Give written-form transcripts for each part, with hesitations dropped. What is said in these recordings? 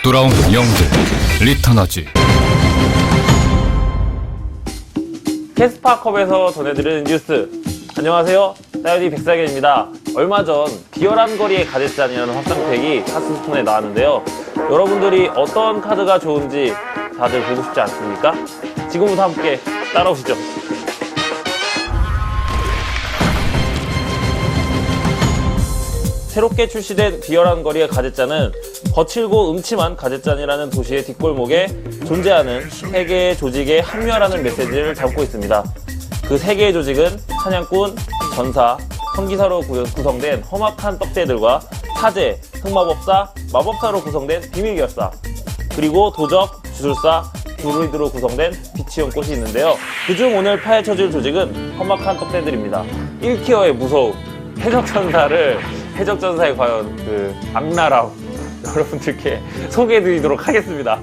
돌아온 영들 리턴하지. 캐스파컵에서 전해드리는 뉴스. 안녕하세요, 사이언이 백사견입니다. 얼마 전 비열한 거리의 가젯잔이라는 확장팩이 하스스톤에 나왔는데요. 여러분들이 어떤 카드가 좋은지 다들 보고 싶지 않습니까? 지금부터 함께 따라오시죠. 새롭게 출시된 비열한 거리의 가젯잔은 거칠고 음침한 가젯잔이라는 도시의 뒷골목에 존재하는 세 개의 조직에 합류하라는 메시지를 담고 있습니다. 그 세 개의 조직은 사냥꾼, 전사, 성기사로 구성된 험악한 떡대들과 사제, 흑마법사, 마법사로 구성된 비밀결사, 그리고 도적, 주술사, 드루이드로 구성된 빛이온 꽃이 있는데요. 그중 오늘 파헤쳐줄 조직은 험악한 떡대들입니다. 1티어의 무서움, 해적전사의 과연 그 악랄함 여러분들께 소개해드리도록 하겠습니다.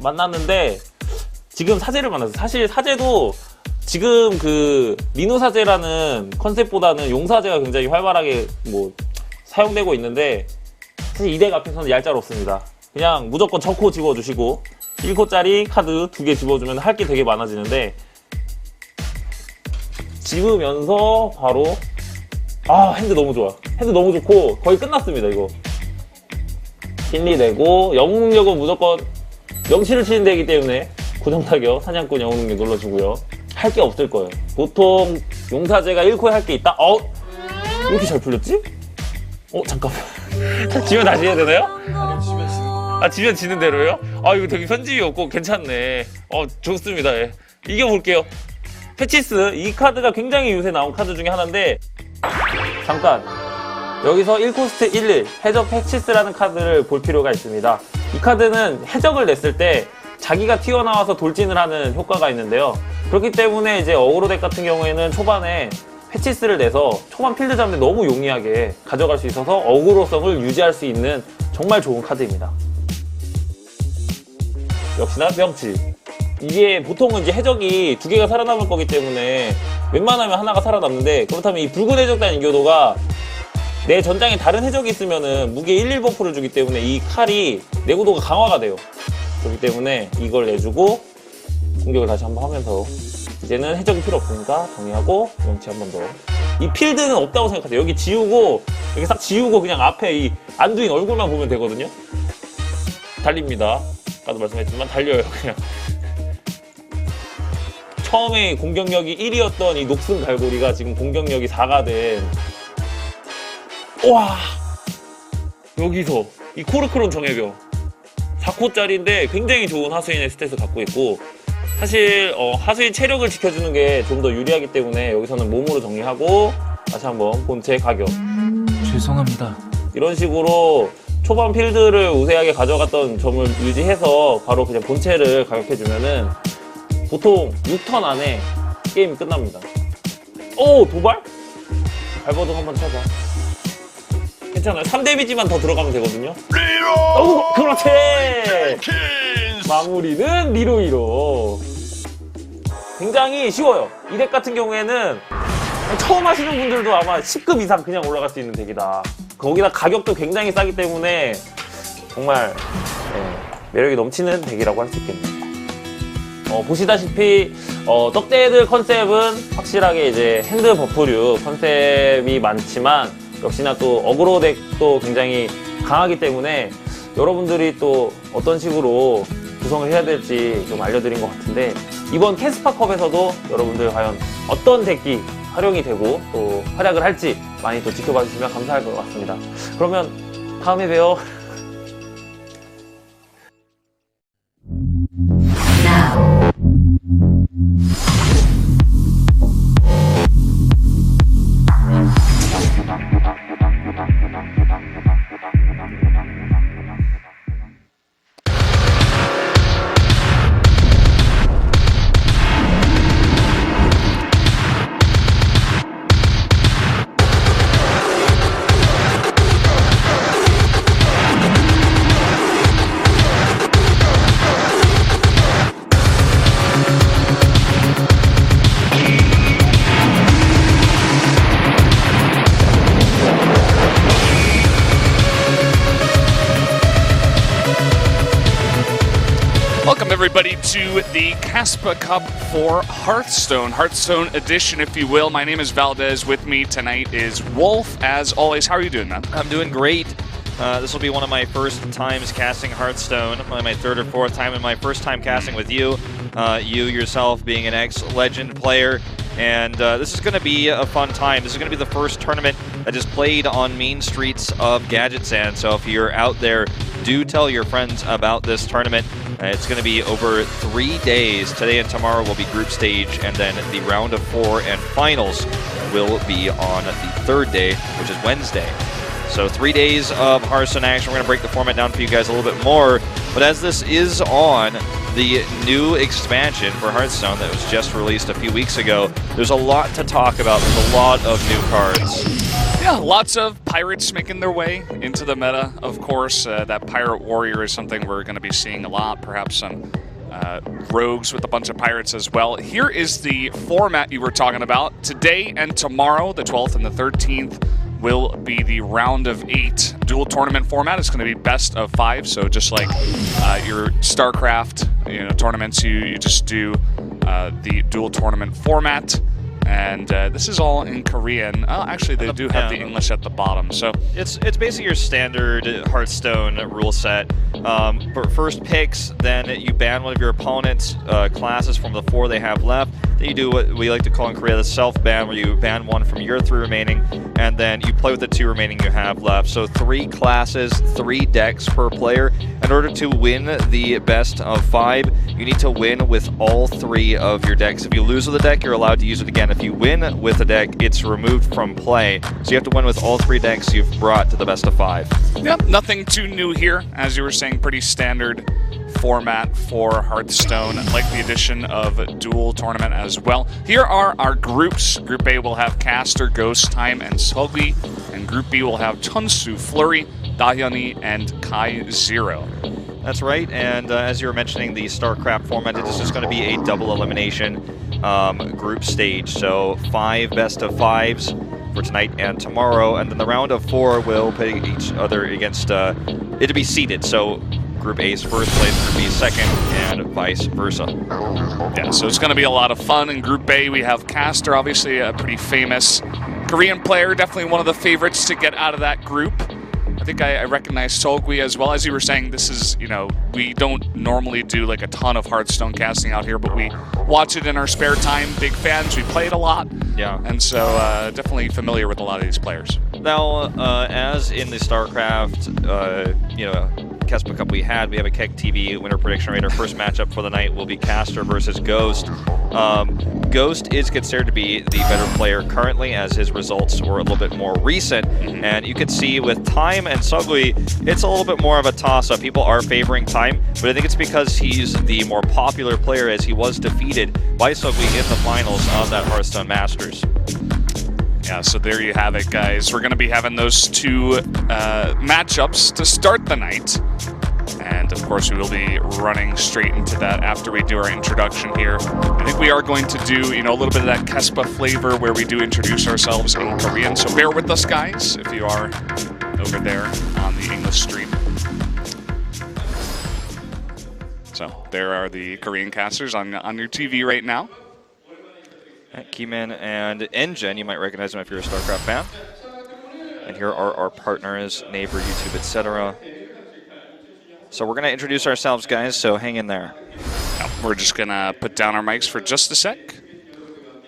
만났는데 지금 사제를 만났어요. 사실 사제도 지금 그 민우 사제라는 컨셉보다는 용사제가 굉장히 활발하게 사용되고 있는데, 사실 이 덱 앞에서는 얄짤없습니다. 그냥 무조건 적코 집어주시고 1코짜리 카드 2개 집어주면 할 게 되게 많아지는데, 집으면서 바로 핸드 너무 좋아. 핸드 너무 좋고 거의 끝났습니다. 이거 힐리 내고 영웅 능력은 무조건 명치를 치는 데이기 때문에 고정타격 사냥꾼 영웅 능력 눌러주고요. 할 게 없을 거예요. 보통 용사제가 1코에 할 게 있다? 이렇게 잘 풀렸지? 잠깐만. 지면 다시 해야 되나요? 지면 지는 대로요? 이거 되게 편집이 없고 괜찮네. 좋습니다. 예. 이겨볼게요. 패치스, 이 카드가 굉장히 요새 나온 카드 중에 하나인데, 잠깐 여기서 1코스트 11 해적 패치스라는 카드를 볼 필요가 있습니다. 이 카드는 해적을 냈을 때 자기가 튀어나와서 돌진을 하는 효과가 있는데요. 그렇기 때문에 이제 어그로 덱 같은 경우에는 초반에 패치스를 내서 초반 필드 잡는 데 너무 용이하게 가져갈 수 있어서 어그로성을 유지할 수 있는 정말 좋은 카드입니다. 역시나 명치. 이게 보통은 이제 해적이 2개가 살아남을 거기 때문에 웬만하면 하나가 살아남는데, 그렇다면 이 붉은 해적단 인교도가 내 전장에 다른 해적이 있으면은 무게 11 버프를 주기 때문에 이 칼이 내구도가 강화가 돼요. 그렇기 때문에 이걸 내주고 공격을 다시 한번 하면서, 이제는 해적이 필요 없으니까 정리하고 명치 한 번 더. 이 필드는 없다고 생각하세요. 여기 지우고, 여기 싹 지우고 그냥 앞에 이 안두인 얼굴만 보면 되거든요. 달립니다. 아까도 말씀했지만 달려요. 그냥 처음에 공격력이 1이었던 이 녹슨 갈고리가 지금 공격력이 4가 된, 여기서 이 코르크론 정예병 4코짜리인데 굉장히 좋은 하수인의 스탯을 갖고 있고, 사실 하수인 체력을 지켜주는 게 좀 더 유리하기 때문에 여기서는 몸으로 정리하고 다시 한번 본체 가격. 죄송합니다. 이런 식으로 초반 필드를 우세하게 가져갔던 점을 유지해서 바로 그냥 본체를 가격해주면은 보통 6턴 안에 게임이 끝납니다. 도발? 발버둥 한번 쳐봐. 괜찮아요. 3데미지만 더 들어가면 되거든요. 그렇지! 마무리는 리로이로. 굉장히 쉬워요. 이 덱 같은 경우에는 처음 하시는 분들도 아마 10급 이상 그냥 올라갈 수 있는 덱이다. 거기다 가격도 굉장히 싸기 때문에 정말 매력이 넘치는 덱이라고 할 수 있겠네요. 보시다시피 떡대들 컨셉은 확실하게 이제 핸드 버프류 컨셉이 많지만, 역시나 또 어그로 덱도 굉장히 강하기 때문에 여러분들이 또 어떤 식으로 구성을 해야 될지 좀 알려드린 것 같은데, 이번 캐스파컵에서도 여러분들 과연 어떤 덱이 활용이 되고 또 활약을 할지 많이 또 지켜봐 주시면 감사할 것 같습니다. 그러면 다음에 봬요. everybody, to the KeSPA Cup for Hearthstone. Hearthstone edition, if you will. My name is Valdez. With me tonight is Wolf. As always, how are you doing, man? I'm doing great. This will be one of my first times casting Hearthstone, probably my third or fourth time, and my first time casting with you. You yourself being an ex-Legend player. And this is going to be a fun time. This is going to be the first tournament that is played on main streets of Gadgetzan. So if you're out there, do tell your friends about this tournament. It's going to be over 3 days. Today and tomorrow will be group stage, and then the round of 4 and finals will be on the third day, which is Wednesday. So 3 days of Hearthstone action. We're going to break the format down for you guys a little bit more. But as this is on the new expansion for Hearthstone that was just released a few weeks ago, there's a lot to talk about. There's a lot of new cards. Yeah, lots of pirates making their way into the meta, of course. That pirate warrior is something we're going to be seeing a lot. Perhaps some rogues with a bunch of pirates as well. Here is the format you were talking about. Today and tomorrow, the 12th and the 13th, will be the round of 8 dual tournament format. It's going to be best of 5, so just like your StarCraft tournaments, you just do the dual tournament format. And this is all in Korean. Oh, actually, they do have the English at the bottom. So it's basically your standard Hearthstone rule set. For first picks, then you ban one of your opponent's classes from the 4 they have left. Then you do what we like to call in Korea the self-ban, where you ban one from your 3 remaining, and then you play with the 2 remaining you have left. So 3 classes, 3 decks per player. In order to win the best of 5, you need to win with all 3 of your decks. If you lose with a deck, you're allowed to use it again. If you win with a deck, it's removed from play. So you have to win with all 3 decks you've brought to the best of 5. Yep, nothing too new here. As you were saying, pretty standard format for Hearthstone, like the addition of dual tournament as well. Here are our groups. Group A will have Caster, Ghost, Time, and Seogwi, and Group B will have Chunsu, Flurry, Dahyuni, and Kai Zero. That's right, and as you were mentioning, the StarCraft format, this is going to be a double elimination group stage. So 5 best of 5s for tonight and tomorrow, and then the round of 4 will play each other against, it'll be seeded. So Group A's first place, Group B's second, and vice versa. Yeah, so it's going to be a lot of fun. In Group A, we have Caster, obviously a pretty famous Korean player, definitely one of the favorites to get out of that group. I think I recognize Seogwi as well. As you were saying, this is, we don't normally do like a ton of Hearthstone casting out here, but we watch it in our spare time. Big fans, we play it a lot. Yeah. And so definitely familiar with a lot of these players. Now, as in the StarCraft, KeSPA Cup we have a Keck TV winner prediction rate. Our first matchup for the night will be Caster versus Ghost. Ghost is considered to be the better player currently, as his results were a little bit more recent. And you can see with Time and Seogwi, it's a little bit more of a toss-up. People are favoring Time, but I think it's because he's the more popular player, as he was defeated by Seogwi in the finals of that Hearthstone Masters. Yeah, so there you have it, guys. We're going to be having those 2 matchups to start the night. And, of course, we will be running straight into that after we do our introduction here. I think we are going to do, a little bit of that KeSPA flavor where we do introduce ourselves in Korean. So bear with us, guys, if you are over there on the English stream. So there are the Korean casters on your TV right now. Keyman and Engine, you might recognize them if you're a StarCraft fan. And here are our partners, Neighbor, YouTube, etc. So we're going to introduce ourselves, guys, so hang in there. We're just going to put down our mics for just a sec,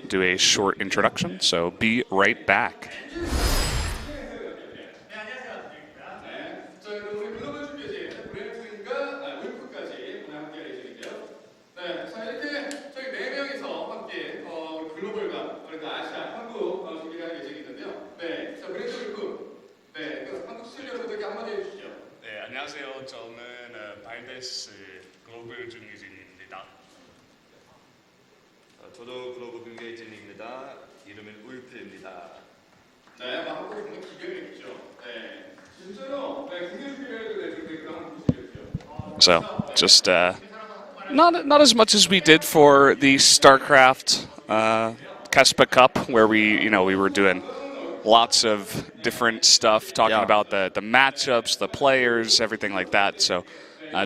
do a short introduction, so be right back. 안녕하세요. 저는 발데스 글로벌 중위진입니다. 저도 글로벌 중위진입니다. 이름은 울프입니다. 네, 한국에 보면 기계를 있죠. 네, 진짜로 국내 기계를 그 한국 기계죠. So just not as much as we did for the StarCraft KeSPA Cup, where we were doing lots of different stuff, talking about the matchups, the players, everything like that. So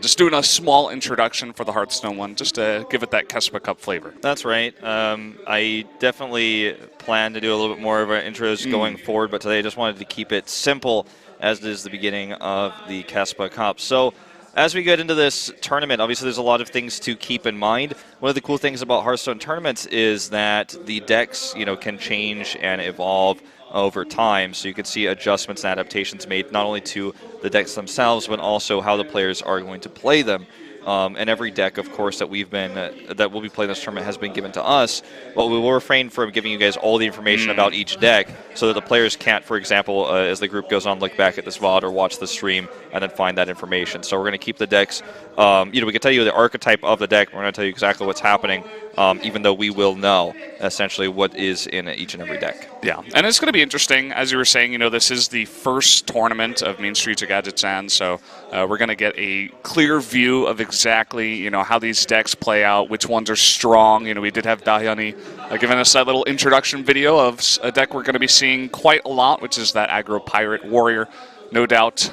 just doing a small introduction for the Hearthstone one, just to give it that KeSPA Cup flavor. That's right. I definitely plan to do a little bit more of our intros going forward, but today I just wanted to keep it simple as it is the beginning of the KeSPA Cup. So as we get into this tournament, obviously there's a lot of things to keep in mind. One of the cool things about Hearthstone tournaments is that the decks, can change and evolve over time, so you can see adjustments and adaptations made not only to the decks themselves, but also how the players are going to play them. And every deck, of course, that that will be playing this tournament has been given to us, but we will refrain from giving you guys all the information about each deck, so that the players can't, for example, as the group goes on, look back at this VOD or watch the stream and then find that information. So we're going to keep the decks. We can tell you the archetype of the deck. We're going to tell you exactly what's happening, even though we will know essentially what is in each and every deck. Yeah, and it's going to be interesting, as you were saying. This is the first tournament of Main Streets of Gadgetzan, so we're going to get a clear view of exactly how these decks play out, which ones are strong. We did have Dahyani giving us that little introduction video of a deck we're going to be seeing quite a lot, which is that aggro pirate warrior. No doubt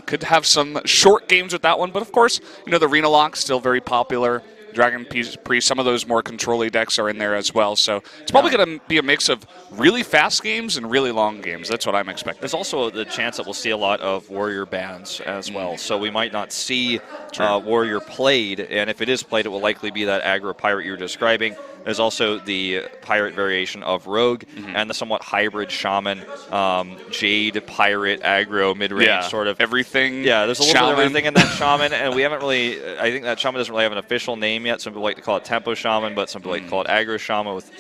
could have some short games with that one, but of course, the Arena Lock still very popular. Dragon Priest, some of those more control-y decks are in there as well. So it's probably going to be a mix of really fast games and really long games. That's what I'm expecting. There's also the chance that we'll see a lot of Warrior bans as well. So we might not see Warrior played, and if it is played, it will likely be that aggro pirate you're describing. There's also the pirate variation of Rogue and the somewhat hybrid Shaman, Jade, Pirate, aggro, mid-range sort of. Everything. Yeah, there's a little bit of everything in that Shaman, and we haven't really, I think that Shaman doesn't really have an official name yet. Some people like to call it Tempo Shaman, but some people like to call it aggro Shaman with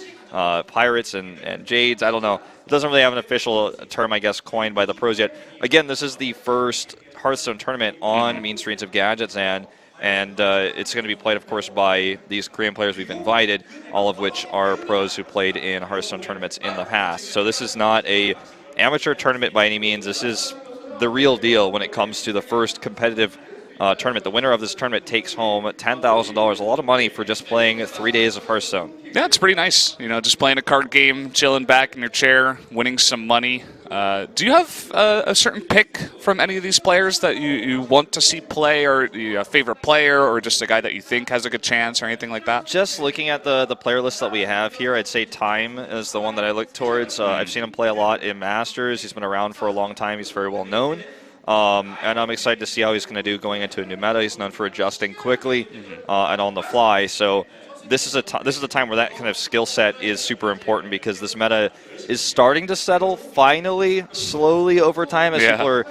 Pirates and Jades. I don't know. It doesn't really have an official term, I guess, coined by the pros yet. Again, this is the first Hearthstone tournament on Mean Streets of Gadgetzan. And it's going to be played, of course, by these Korean players we've invited, all of which are pros who played in Hearthstone tournaments in the past. So this is not a amateur tournament by any means. This is the real deal when it comes to the first competitive tournament. The winner of this tournament takes home $10,000, a lot of money for just playing 3 days of Hearthstone. Yeah, it's pretty nice. Just playing a card game, chilling back in your chair, winning some money. Do you have a certain pick from any of these players that you want to see play, or a favorite player, or just a guy that you think has a good chance, or anything like that? Just looking at the player list that we have here, I'd say Time is the one that I look towards. I've seen him play a lot in Masters. He's been around for a long time. He's very well known. And I'm excited to see how he's going to do going into a new meta. He's known for adjusting quickly and on the fly. So this is a time where that kind of skill set is super important, because this meta is starting to settle finally, slowly over time. As people are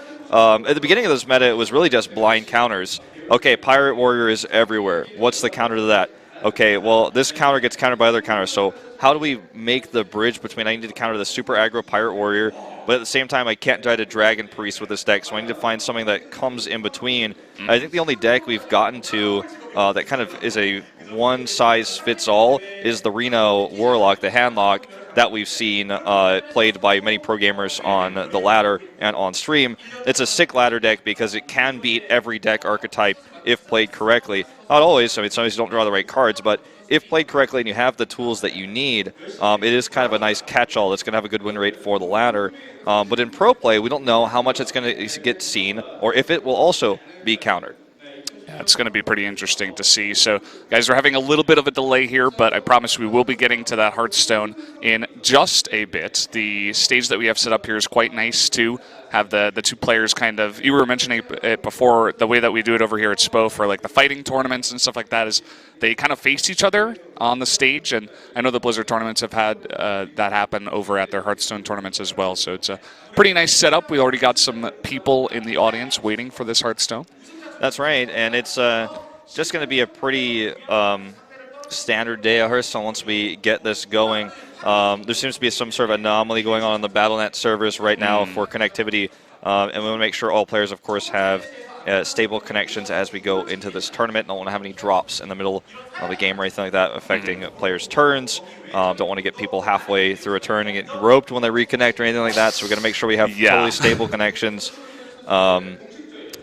at the beginning of this meta, it was really just blind counters. Okay, Pirate Warrior is everywhere. What's the counter to that? Okay, well, this counter gets countered by other counters. So how do we make the bridge between I need to counter the super aggro Pirate Warrior, but at the same time I can't try to Dragon Priest with this deck, so I need to find something that comes in between. I think the only deck we've gotten to that kind of is a one-size-fits-all is the Reno Warlock, the Handlock, that we've seen played by many pro gamers on the ladder and on stream. It's a sick ladder deck because it can beat every deck archetype if played correctly. Not always. I mean, sometimes you don't draw the right cards, but if played correctly and you have the tools that you need, it is kind of a nice catch-all that's going to have a good win rate for the ladder. But in pro play, we don't know how much it's going to get seen or if it will also be countered. Yeah, it's going to be pretty interesting to see. So, guys, we're having a little bit of a delay here, but I promise we will be getting to that Hearthstone in just a bit. The stage that we have set up here is quite nice to have the two players kind of, you were mentioning it before, the way that we do it over here at SPO for like the fighting tournaments and stuff like that is they kind of face each other on the stage, and I know the Blizzard tournaments have had that happen over at their Hearthstone tournaments as well, so it's a pretty nice setup. We already got some people in the audience waiting for this Hearthstone. That's right, and it's just going to be a pretty standard day of Hearthstone once we get this going. There seems to be some sort of anomaly going on the Battle.net servers right now for connectivity, and we want to make sure all players, of course, have stable connections as we go into this tournament. Don't want to have any drops in the middle of the game or anything like that affecting players' turns. Don't want to get people halfway through a turn and get roped when they reconnect or anything like that, so we're going to make sure we have totally stable connections.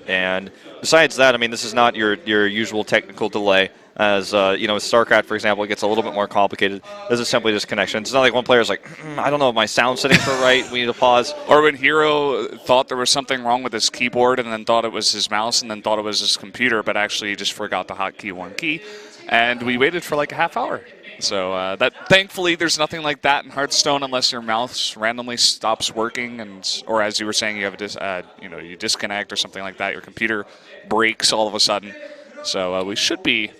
And besides that, I mean, this is not your usual technical delay. As you know, with StarCraft, for example, it gets a little bit more complicated. This is simply just connection. It's not like one player is like, I don't know if my sound settings are right. We need to pause. Or when Hero thought there was something wrong with his keyboard and then thought it was his mouse and then thought it was his computer, but actually he just forgot to hotkey one key. And we waited for like a half hour. So that thankfully there's nothing like that in Hearthstone unless your mouse randomly stops working, and or as you were saying, you have you disconnect or something like that. Your computer breaks all of a sudden. So we should be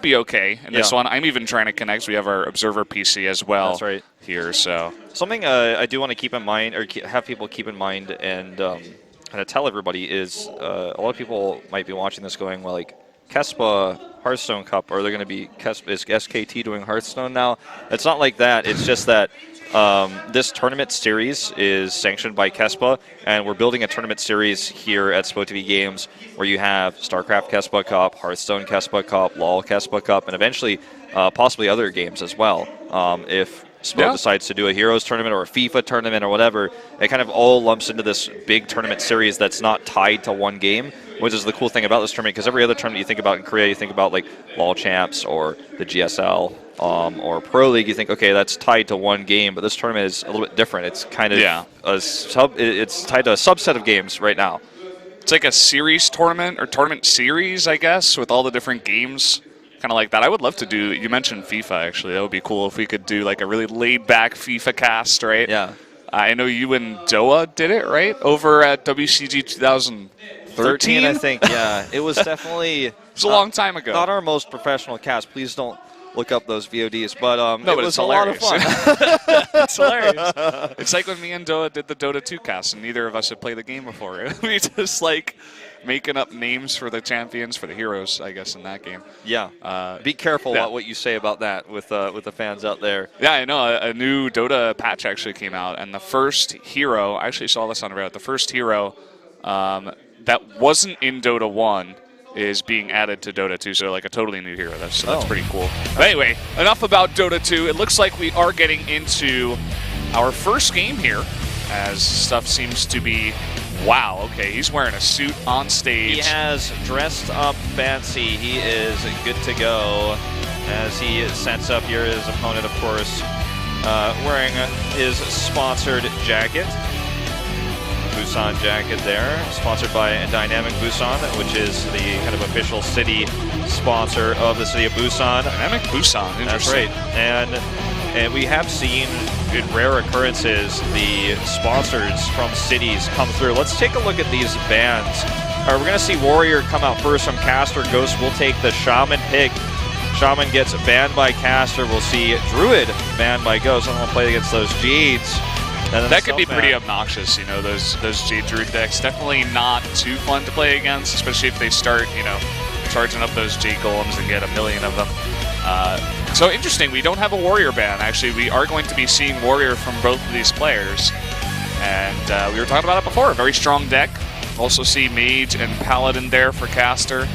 okay in this one. I'm even trying to connect. We have our Observer PC as well. That's right. Here. So something I do want to keep in mind, or have people keep in mind, and kind of tell everybody is a lot of people might be watching this going, well, like KeSPA Hearthstone Cup, or they're going to be is SKT doing Hearthstone now? It's not like that. It's just that this tournament series is sanctioned by KeSPA, and we're building a tournament series here at SPO.TV Games where you have StarCraft KeSPA Cup, Hearthstone KeSPA Cup, LoL KeSPA Cup, and eventually possibly other games as well. If SPO decides to do a Heroes tournament or a FIFA tournament or whatever, it kind of all lumps into this big tournament series that's not tied to one game, which is the cool thing about this tournament, because every other tournament you think about in Korea, you think about like LoL Champs or the GSL or Pro League, you think, okay, that's tied to one game, but this tournament is a little bit different. It's kind of it's tied to a subset of games right now. It's like a series tournament, or tournament series, I guess, with all the different games. Kind of like that. I would love to do, you mentioned FIFA, actually. That would be cool if we could do like a really laid-back FIFA cast, right? Yeah. I know you and Doa did it, right? Over at WCG 2013, I think, yeah. It was definitely... It was a long time ago. Not our most professional cast. Please don't look up those VODs, but no, it was a lot of fun. It's hilarious. It's like when me and Doa did the Dota 2 cast, and neither of us had played the game before. We just like making up names for the champions, for the heroes, I guess, in that game. Yeah. Be careful about what you say about that with the fans out there. Yeah, I know. A new Dota patch actually came out, and the first hero, I actually saw this on Reddit, the first hero that wasn't in Dota 1 is being added to Dota 2, so like a totally new hero. That's pretty cool. But anyway, enough about Dota 2. It looks like we are getting into our first game here, as stuff seems to be... Wow, okay, he's wearing a suit on stage. He has dressed up fancy. He is good to go as he sets up here his opponent, of course, wearing his sponsored jacket. Busan jacket there, sponsored by Dynamic Busan, which is the kind of official city sponsor of the city of Busan. Dynamic Busan, interesting. That's right. And we have seen, in rare occurrences, the sponsors from cities come through. Let's take a look at these bans. We're going to see Warrior come out first from Caster. Ghost will take the Shaman pick. Shaman gets banned by Caster. We'll see Druid banned by Ghost. I'm going to play against those Jades. That could be pretty obnoxious, you know, those Jade Druid decks. Definitely not too fun to play against, especially if they start, you know, charging up those Jade Golems and get a million of them. So interesting, we don't have a Warrior ban. Actually, we are going to be seeing Warrior from both of these players. And we were talking about it before, a very strong deck. Also see Mage and Paladin there for Caster.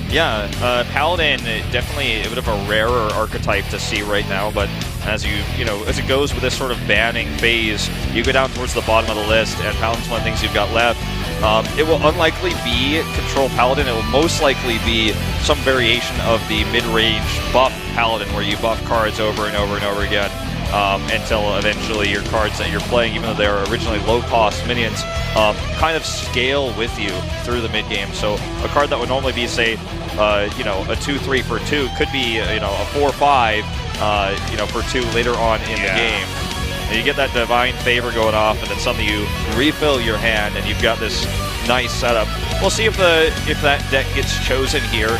Yeah, Paladin, definitely a bit of a rarer archetype to see right now, but as as it goes with this sort of banning phase, you go down towards the bottom of the list, and Paladin's one of the things you've got left. It will unlikely be Control Paladin. It will most likely be some variation of the mid-range buff Paladin, where you buff cards over and over and over again until eventually your cards that you're playing, even though they are originally low-cost minions, kind of scale with you through the mid-game. So a card that would normally be, say, a 2-3 for 2 could be, a 4-5, for 2 later on in the game. And you get that Divine Favor going off, and then suddenly you refill your hand, and you've got this nice setup. We'll see if that deck gets chosen here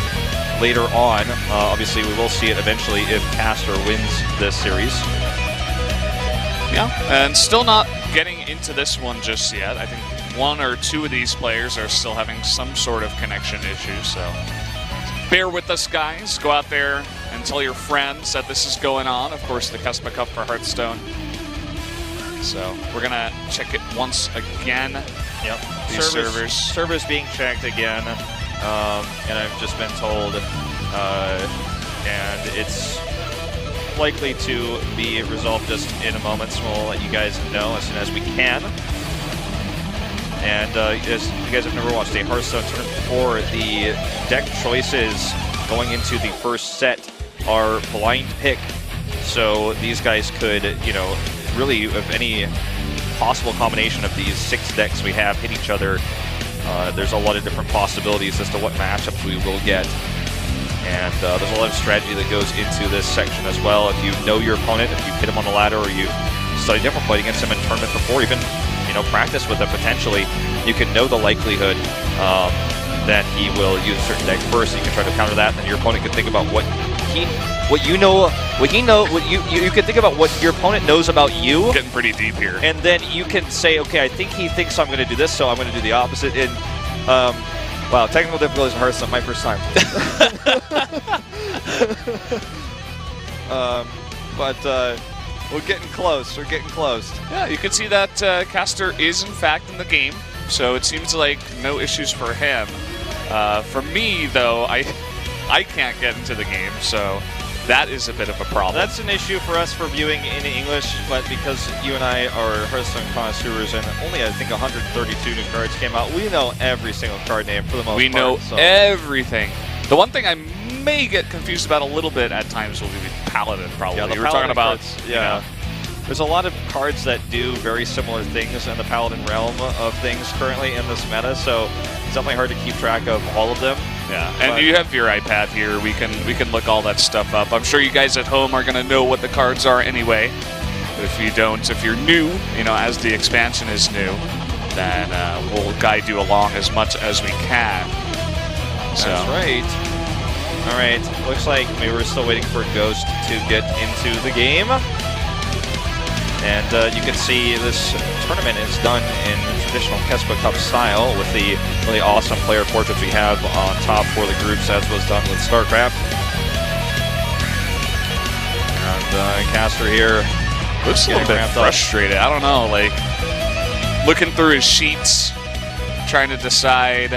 later on. Obviously, we will see it eventually if Caster wins this series. Yeah, and still not getting into this one just yet. I think 1 or 2 of these players are still having some sort of connection issue, so bear with us, guys. Go out there and tell your friends that this is going on. Of course, the KeSPA Cup for Hearthstone. So we're going to check it once again. Yep. These servers. Servers being checked again, and I've just been told, and it's likely to be resolved just in a moment, so we'll let you guys know as soon as we can. And as you guys have never watched a Hearthstone tournament before, the deck choices going into the first set are blind pick. So these guys could, you know, really, if any possible combination of these 6 decks we have hit each other, there's a lot of different possibilities as to what matchups we will get. And there's a lot of strategy that goes into this section as well. If you know your opponent, if you've hit him on the ladder, or you've studied him or played against him in tournament before, even, you know, practice with him potentially, you can know the likelihood that he will use a certain deck first. You can try to counter that, and then your opponent can think about what you can think about what your opponent knows about you. Getting pretty deep here. And then you can say, okay, I think he thinks I'm going to do this, so I'm going to do the opposite. And wow, technical difficulties in Hearthstone, my first time. But we're getting close. We're getting close. Yeah, you can see that Caster is in fact in the game, so it seems like no issues for him. For me, though, I can't get into the game, so that is a bit of a problem. That's an issue for us for viewing in English, but because you and I are Hearthstone connoisseurs and only, I think, 132 new cards came out, we know every single card name for the most part. We know so. everything. The one thing I may get confused about a little bit at times will be Paladin, probably. Yeah, we were talking about, cards, you yeah. know, There's a lot of cards that do very similar things in the Paladin realm of things currently in this meta, so it's definitely hard to keep track of all of them. yeah. And you have your iPad here. We can look all that stuff up. I'm sure you guys at home are going to know what the cards are anyway. But if you don't, if you're new, you know, as the expansion is new, then we'll guide you along as much as we can. So. That's right. All right, looks like we were still waiting for Ghost to get into the game. And you can see this tournament is done in traditional KeSPA Cup style with the really awesome player portraits we have on top for the groups, as was done with StarCraft. And Caster here Looks a little bit frustrated. I don't know, like looking through his sheets, trying to decide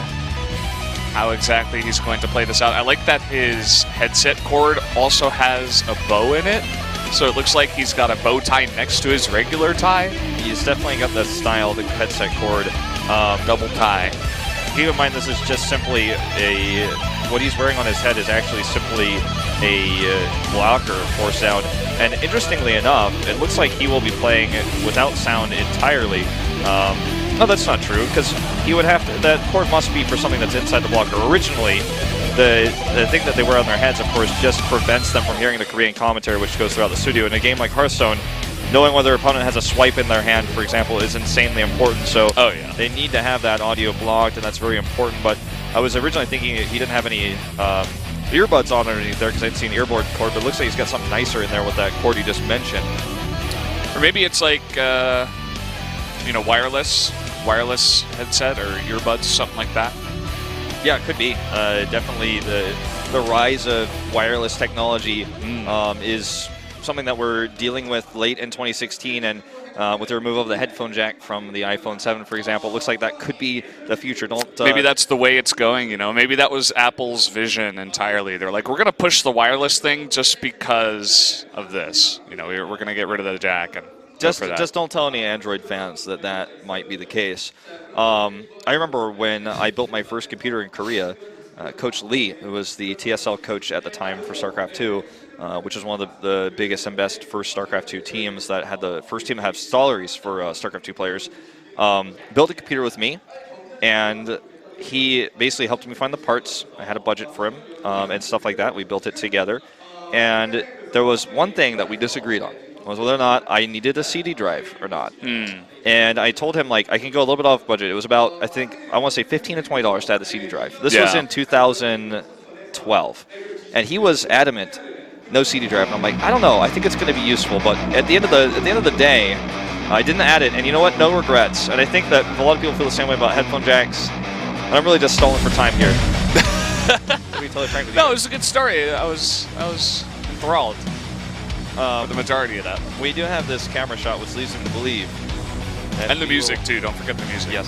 how exactly he's going to play this out. I like that his headset cord also has a bow in it, so it looks like he's got a bow tie next to his regular tie. He's definitely got the style, the headset cord, Double tie. Keep in mind, this is just simply what he's wearing on his head is actually simply a blocker for sound. And interestingly enough, it looks like he will be playing without sound entirely. No, that's not true, because he would have to, that cord must be for something that's inside the blocker. Originally, the thing that they wear on their heads, of course, just prevents them from hearing the Korean commentary, which goes throughout the studio. In a game like Hearthstone, knowing whether their opponent has a swipe in their hand, for example, is insanely important. So they need to have that audio blocked, and that's very important. But I was originally thinking he didn't have any earbuds on underneath there because I didn't see an earboard cord, but it looks like he's got something nicer in there with that cord you just mentioned. Or maybe it's like, you know, wireless headset or earbuds, something like that. Yeah, it could be. Definitely the rise of wireless technology is something that we're dealing with late in 2016, and with the removal of the headphone jack from the iPhone 7, for example, it looks like that could be the future. Maybe that's the way it's going, you know. Maybe that was Apple's vision entirely. They're like, we're going to push the wireless thing just because of this. You know, we're going to get rid of the jack and just don't tell any Android fans that that might be the case. I remember when I built my first computer in Korea, Coach Lee, who was the TSL coach at the time for StarCraft 2, which is one of the biggest and best first StarCraft 2 teams that had the first team to have salaries for StarCraft 2 players, built a computer with me, and he basically helped me find the parts. I had a budget for him and stuff like that. We built it together, and there was one thing that we disagreed on, was whether or not I needed a CD drive or not. And I told him, like, I can go a little bit off budget. It was about, I want to say $15 to $20 to add the CD drive. This was in 2012. And he was adamant, no CD drive. And I'm like, I don't know. I think it's going to be useful. But at the end of the day, I didn't add it. And you know what? No regrets. And I think that a lot of people feel the same way about headphone jacks. And I'm really just stalling for time here. To be totally frank with you. No, it was a good story. I was enthralled. The majority of that. We do have this camera shot, which leads him to believe. And the music, too. Don't forget the music. Yes.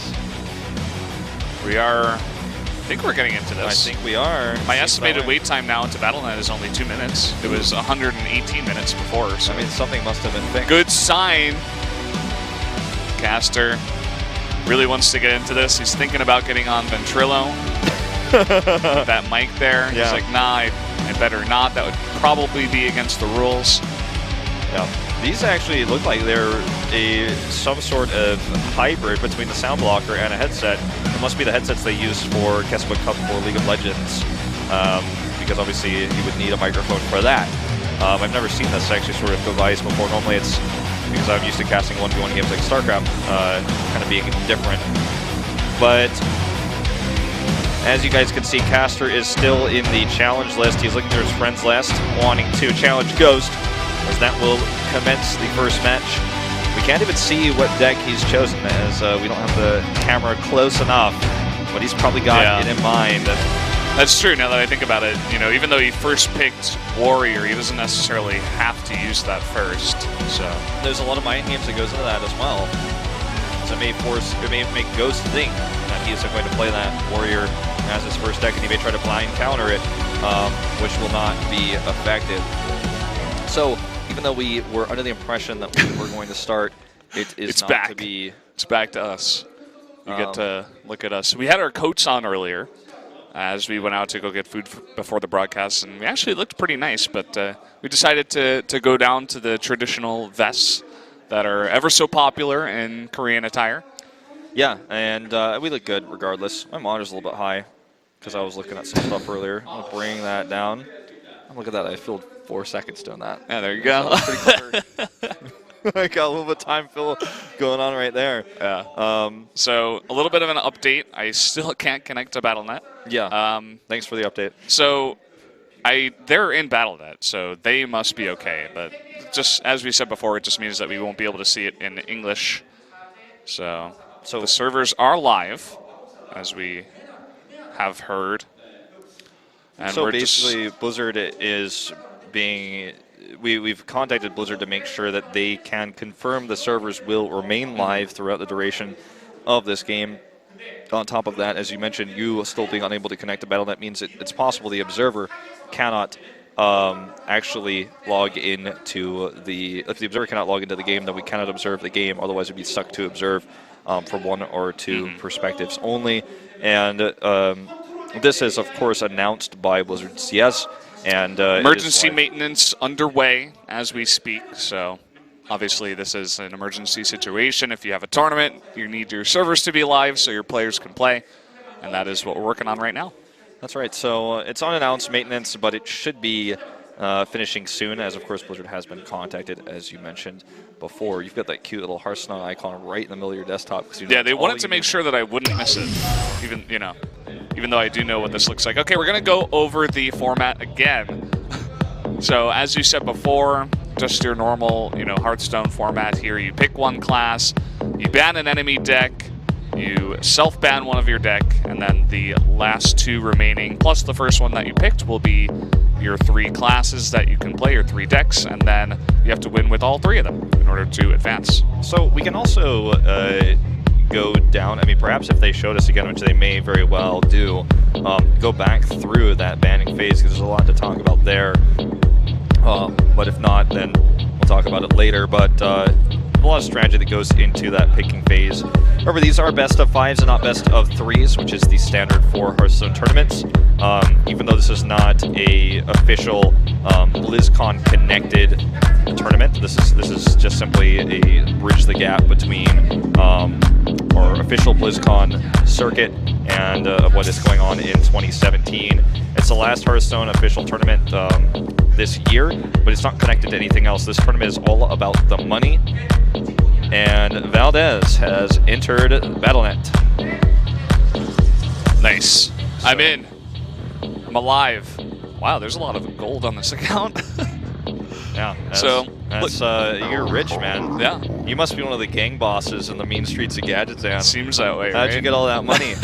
We are... I think we're getting into this. I think we are. My estimated wait time now into Battle.net is only 2 minutes. It was 118 minutes before. So I mean, something must have been fixed. good sign. Caster really wants to get into this. He's thinking about getting on Ventrilo. that mic there. Yeah. He's like, nah, I better not. That would probably be against the rules. Yeah. These actually look like they're some sort of hybrid between the sound blocker and a headset. It must be the headsets they use for KeSPA Cup for League of Legends, because obviously you would need a microphone for that. I've never seen this actually sort of device before. Normally it's because I'm used to casting 1v1 games like StarCraft, kind of being different. But as you guys can see, Caster is still in the challenge list. He's looking through his friends list, wanting to challenge Ghost, as that will commence the first match. We can't even see what deck he's chosen, as we don't have the camera close enough, but he's probably got it in mind. That's true, now that I think about it. You know, even though he first picked Warrior, he doesn't necessarily have to use that first. So there's a lot of mind games that goes into that as well. So it may make Ghost think that he is going to play that Warrior as his first deck, and he may try to blind counter it, which will not be effective. So even though we were under the impression that we were going to start, it's not back. to be. It's back to us. You get to look at us. We had our coats on earlier as we went out to go get food before the broadcast, and we actually looked pretty nice, but we decided to go down to the traditional vests that are ever so popular in Korean attire. Yeah, and we look good regardless. My monitor's a little bit high because I was looking at some stuff earlier. I'm bringing that down. Oh, look at that. I filled 4 seconds doing that. Yeah, there you go. I got a little bit of time fill going on right there. Yeah. So a little bit of an update. I still can't connect to Battle.net. Yeah. Thanks for the update. So they're in Battle.net, so they must be okay. But just as we said before, it just means that we won't be able to see it in English. So the servers are live, as we have heard. And so basically, Blizzard is being. We've contacted Blizzard to make sure that they can confirm the servers will remain live throughout the duration of this game. On top of that, as you mentioned, you still being unable to connect to Battle.net means it's possible the observer cannot actually log into the. If the observer cannot log into the game, then we cannot observe the game. Otherwise, we'd be stuck to observe from 1 or 2 perspectives only. And this is, of course, announced by Blizzard CS. And emergency maintenance underway as we speak. So obviously this is an emergency situation. If you have a tournament, you need your servers to be live so your players can play. And that is what we're working on right now. That's right. So it's unannounced maintenance, but it should be finishing soon, as of course Blizzard has been contacted, as you mentioned before. You've got that cute little Hearthstone icon right in the middle of your desktop. Yeah, they wanted to make sure that I wouldn't miss it, even though I do know what this looks like. Okay, we're going to go over the format again. So as you said before, just your normal, Hearthstone format here. You pick one class, you ban an enemy deck, you self-ban one of your deck, and then the last 2 remaining, plus the first one that you picked, will be your 3 classes that you can play, your 3 decks, and then you have to win with all 3 of them in order to advance. So we can also go down, perhaps if they showed us again, which they may very well do, go back through that banning phase, because there's a lot to talk about there. But if not, then we'll talk about it later. But a lot of strategy that goes into that picking phase. Remember, these are best of 5s and not best of 3s, which is the standard for Hearthstone tournaments. Even though this is not a official BlizzCon connected tournament, this is just simply a bridge the gap between our official BlizzCon circuit and what is going on in 2017. It's the last Hearthstone official tournament this year, but it's not connected to anything else. This tournament is all about the money. And Valdez has entered Battle.net. Nice. I'm in. I'm alive. Wow, there's a lot of gold on this account. Yeah. You're rich, man. Yeah. You must be one of the gang bosses in the mean streets of Gadgetan. Seems that way, How'd you get all that money?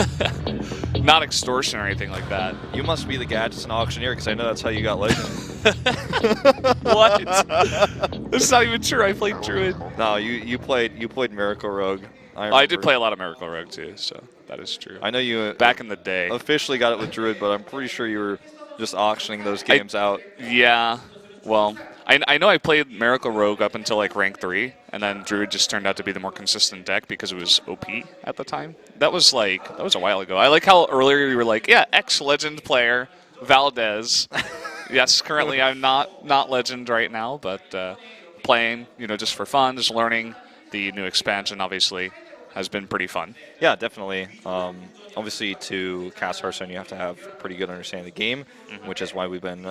Not extortion or anything like that. You must be the Gadgetan auctioneer, because I know that's how you got Legend. What? That's not even true. I played Druid. No, you played Miracle Rogue. I did play a lot of Miracle Rogue too, so that is true. I know you back in the day officially got it with Druid, but I'm pretty sure you were just auctioning those games out. Yeah. Well, I know I played Miracle Rogue up until like rank 3, and then Druid just turned out to be the more consistent deck because it was OP at the time. That was a while ago. I like how earlier you were like, yeah, ex-Legend player, Valdez. Yes, currently I'm not Legend right now, but playing, just for fun, just learning. The new expansion obviously has been pretty fun. Yeah, definitely. Obviously, to cast Hearthstone, you have to have a pretty good understanding of the game, which is why we've been,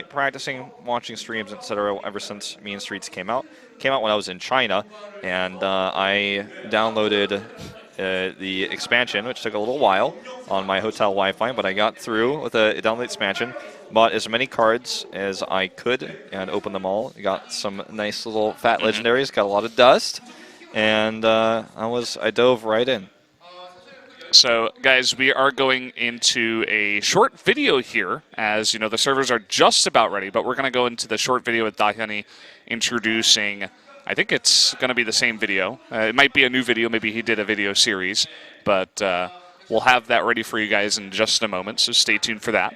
practicing, watching streams, etc. ever since Me and Streets came out. Came out when I was in China, and I downloaded the expansion, which took a little while on my hotel Wi-Fi, but I got through with a download expansion. Bought as many cards as I could and opened them all. Got some nice little fat legendaries. Got a lot of dust, and I dove right in. So, guys, we are going into a short video here, as the servers are just about ready. But we're going to go into the short video with Dahyani introducing. I think it's going to be the same video. It might be a new video. Maybe he did a video series, but we'll have that ready for you guys in just a moment. So stay tuned for that.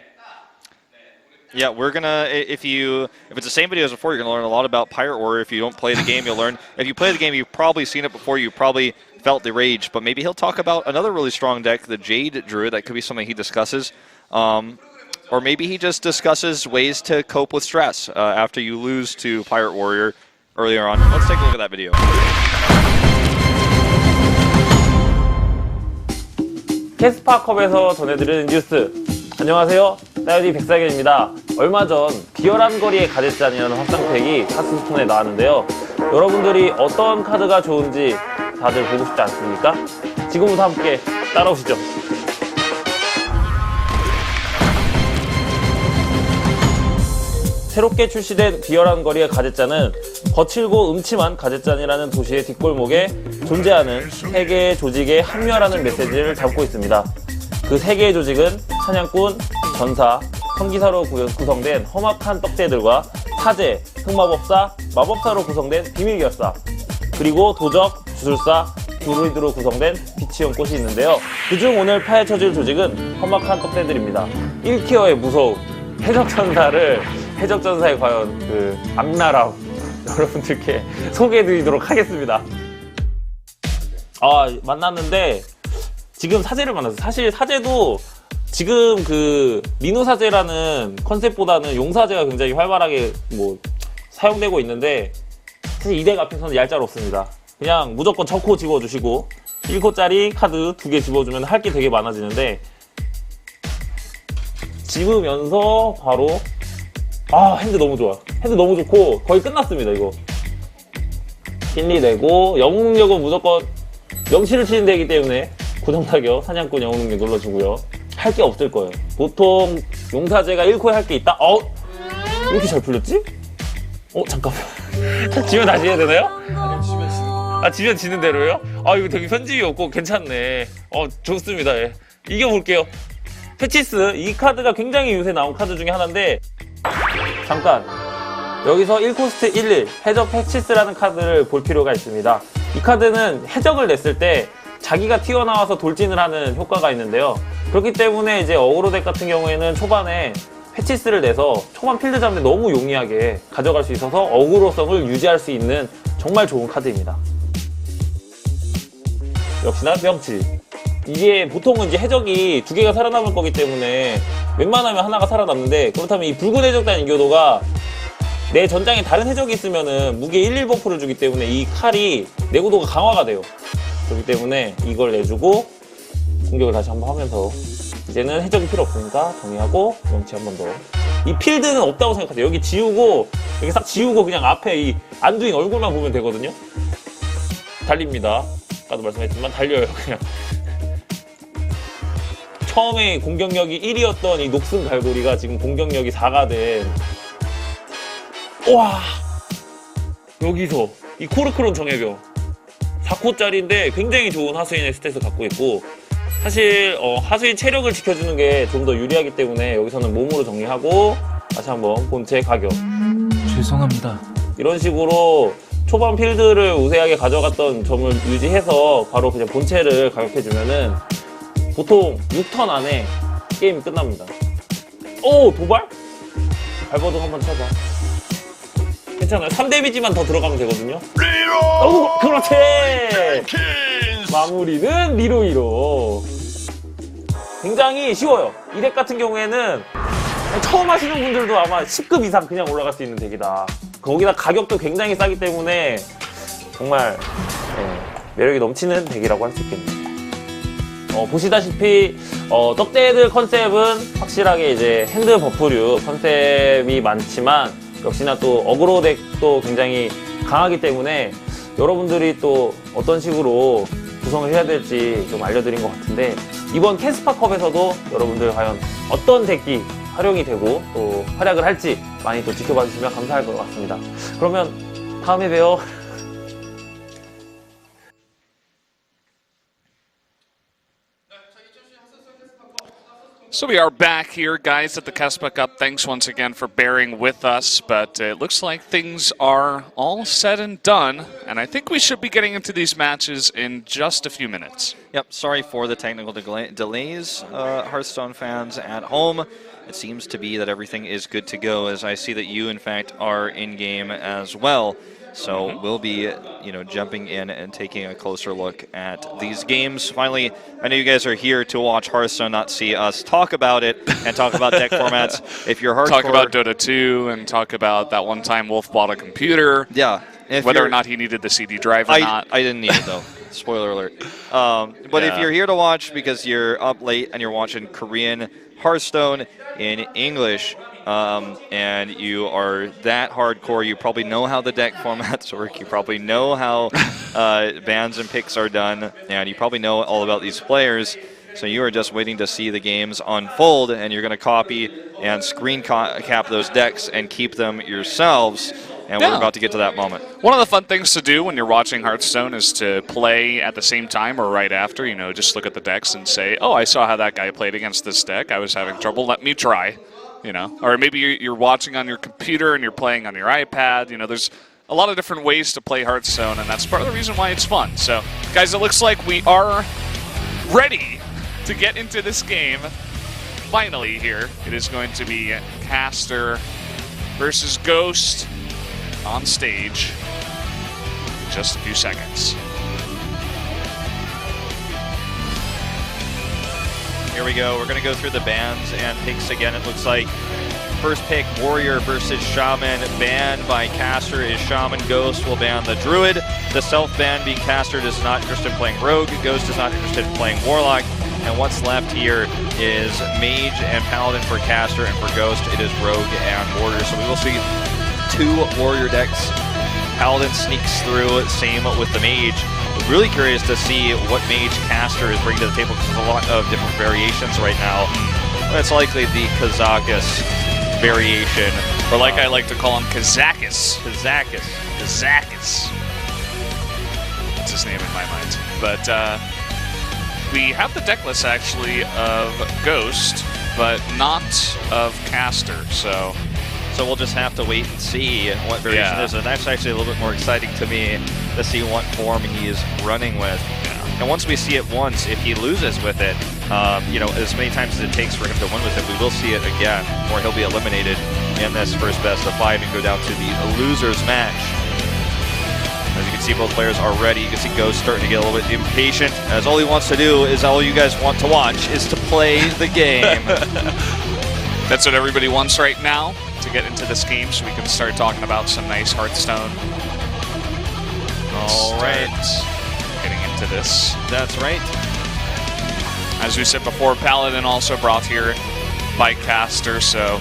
Yeah, we're gonna. If it's the same video as before, you're gonna learn a lot about Pirate Warrior. If you don't play the game, you'll learn. If you play the game, you've probably seen it before. You probably felt the rage. But maybe he'll talk about another really strong deck, the Jade Druid. That could be something he discusses. Or maybe he just discusses ways to cope with stress after you lose to Pirate Warrior earlier on. Let's take a look at that video. 캐스파 컵에서 전해드리는 뉴스. 안녕하세요, 따여디 백사견입니다. 얼마 전 비열한 거리의 가젯잔이라는 확장팩이 카스스톤에 나왔는데요. 여러분들이 어떤 카드가 좋은지 다들 보고 싶지 않습니까? 지금부터 함께 따라오시죠. 새롭게 출시된 비열한 거리의 가젯잔은 거칠고 음침한 가젯잔이라는 도시의 뒷골목에 존재하는 3개의 조직에 합류하라는 메시지를 담고 있습니다. 그 3개의 조직은 사냥꾼, 전사, 성기사로 구성된 험악한 떡대들과 사제, 흑마법사, 마법사로 구성된 비밀결사, 그리고 도적, 주술사, 드루이드로 구성된 비치용 꽃이 있는데요. 그중 오늘 파헤쳐줄 조직은 험악한 떡대들입니다. 1티어의 무서움, 해적전사의 과연 그 악랄함 여러분들께 소개해드리도록 하겠습니다. 만났는데 지금 사제를 만났어요. 사실 사제도 지금 그 민우 사제라는 컨셉보다는 용사제가 굉장히 활발하게 사용되고 있는데 사실 이 덱 앞에서는 얄짤없습니다. 그냥 무조건 척코 집어주시고 1코짜리 카드 2개 집어주면 할 게 되게 많아지는데 집으면서 바로 핸드 너무 좋아. 핸드 너무 좋고 거의 끝났습니다. 이거 힐리 내고 영웅 능력은 무조건 명치를 치는 데이기 때문에 고정 타격 사냥꾼 영웅 능력 눌러주고요. 할 게 없을 거예요. 보통 용사제가 1코에 할 게 있다? 왜 이렇게 잘 풀렸지? 잠깐만. 지면 다시 해야 되나요? 지면 지는 대로요? 이거 되게 편집이 없고 괜찮네. 좋습니다. 예. 이겨볼게요. 패치스, 이 카드가 굉장히 요새 나온 카드 중에 하나인데 잠깐 여기서 1코스트 11 해적 패치스라는 카드를 볼 필요가 있습니다. 이 카드는 해적을 냈을 때 자기가 튀어나와서 돌진을 하는 효과가 있는데요. 그렇기 때문에 이제 어그로 덱 같은 경우에는 초반에 패치스를 내서 초반 필드 잡는데 너무 용이하게 가져갈 수 있어서 어그로성을 유지할 수 있는 정말 좋은 카드입니다. 역시나 명치. 이게 보통은 이제 해적이 2개가 살아남을 거기 때문에 웬만하면 하나가 살아남는데 그렇다면 이 붉은 해적단 인교도가 내 전장에 다른 해적이 있으면은 무게 11 버프를 주기 때문에 이 칼이 내구도가 강화가 돼요. 그렇기 때문에 이걸 내주고 공격을 다시 한번 하면서 이제는 해적이 필요 없으니까 정리하고 명치 한 번 더. 이 필드는 없다고 생각하세요. 여기 지우고 여기 싹 지우고 그냥 앞에 이 안두인 얼굴만 보면 되거든요. 달립니다. 아까도 말씀했지만 달려요. 그냥 처음에 공격력이 1이었던 이 녹슨 갈고리가 지금 공격력이 4가 된. 와, 여기서 이 코르크론 정예병 4코짜리인데 굉장히 좋은 하수인의 스탯을 갖고 있고 사실 하수인 체력을 지켜주는 게 좀 더 유리하기 때문에 여기서는 몸으로 정리하고 다시 한번 본체 가격. 죄송합니다. 이런 식으로 초반 필드를 우세하게 가져갔던 점을 유지해서 바로 그냥 본체를 가격해주면은 보통 6턴 안에 게임이 끝납니다. 도발? 발버둥 한번 쳐봐. 괜찮아요. 3데미지만 더 들어가면 되거든요. 그렇지! 마무리는 리로이로. 굉장히 쉬워요. 이 덱 같은 경우에는 처음 하시는 분들도 아마 10급 이상 그냥 올라갈 수 있는 덱이다. 거기다 가격도 굉장히 싸기 때문에 정말 매력이 넘치는 덱이라고 할 수 있겠네요. 보시다시피 떡대들 컨셉은 확실하게 이제 핸드 버프류 컨셉이 많지만 역시나 또 어그로 덱도 굉장히 강하기 때문에 여러분들이 또 어떤 식으로 구성을 해야 될지 좀 알려드린 것 같은데 이번 캐스파컵에서도 여러분들 과연 어떤 덱이 활용이 되고 또 활약을 할지 많이 또 지켜봐 주시면 감사할 것 같습니다. 그러면 다음에 봬요. So we are back here, guys, at the KeSPA Cup. Thanks once again for bearing with us, but it looks like things are all said and done, and I think we should be getting into these matches in just a few minutes. Yep, sorry for the technical delays, Hearthstone fans at home. It seems to be that everything is good to go, as I see that you, in fact, are in-game as well. So we'll be, jumping in and taking a closer look at these games. Finally, I know you guys are here to watch Hearthstone, not see us talk about it and talk about deck formats. If you're hardcore, talk about Dota 2 and talk about that one time Wolf bought a computer. Yeah. Whether or not he needed the CD drive or not. I didn't need it, though. Spoiler alert. But if you're here to watch because you're up late and you're watching Korean Hearthstone in English, and you are that hardcore, you probably know how the deck formats work, you probably know how bans and picks are done, and you probably know all about these players, so you are just waiting to see the games unfold, and you're going to copy and screen cap those decks and keep them yourselves, and we're about to get to that moment. One of the fun things to do when you're watching Hearthstone is to play at the same time or right after, just look at the decks and say, oh, I saw how that guy played against this deck, I was having trouble, let me try. Or maybe you're watching on your computer and you're playing on your iPad. There's a lot of different ways to play Hearthstone, and that's part of the reason why it's fun. So, guys, it looks like we are ready to get into this game. Finally here, it is going to be Caster versus Ghost on stage in just a few seconds. Here we go. We're going to go through the bans and picks again. It looks like first pick, Warrior versus Shaman. Banned by Caster is Shaman. Ghost will ban the Druid. The self-ban being Caster is not interested in playing Rogue. Ghost is not interested in playing Warlock. And what's left here is Mage and Paladin for Caster, and for Ghost it is Rogue and Warrior. So we will see two Warrior decks. Paladin sneaks through, same with the Mage. Really curious to see what Mage Caster is bringing to the table, because there's a lot of different variations right now. It's likely the Kazakus variation. Or like I like to call him, Kazakis. Kazakis. That's his name in my mind. But we have the deck list actually of Ghost, but not of Caster, so we'll just have to wait and see what variation it is. And that's actually a little bit more exciting to me to see what form he is running with. And once we see it once, if he loses with it, as many times as it takes for him to win with it, we will see it again, or he'll be eliminated in this first best of 5 and go down to the losers match. As you can see, both players are ready. You can see Ghost starting to get a little bit impatient, as all he wants to do is all you guys want to watch is to play the game. That's what everybody wants right now, to get into this game so we can start talking about some nice Hearthstone. All right. Getting into this. That's right. As we said before, Paladin also brought here by Caster, so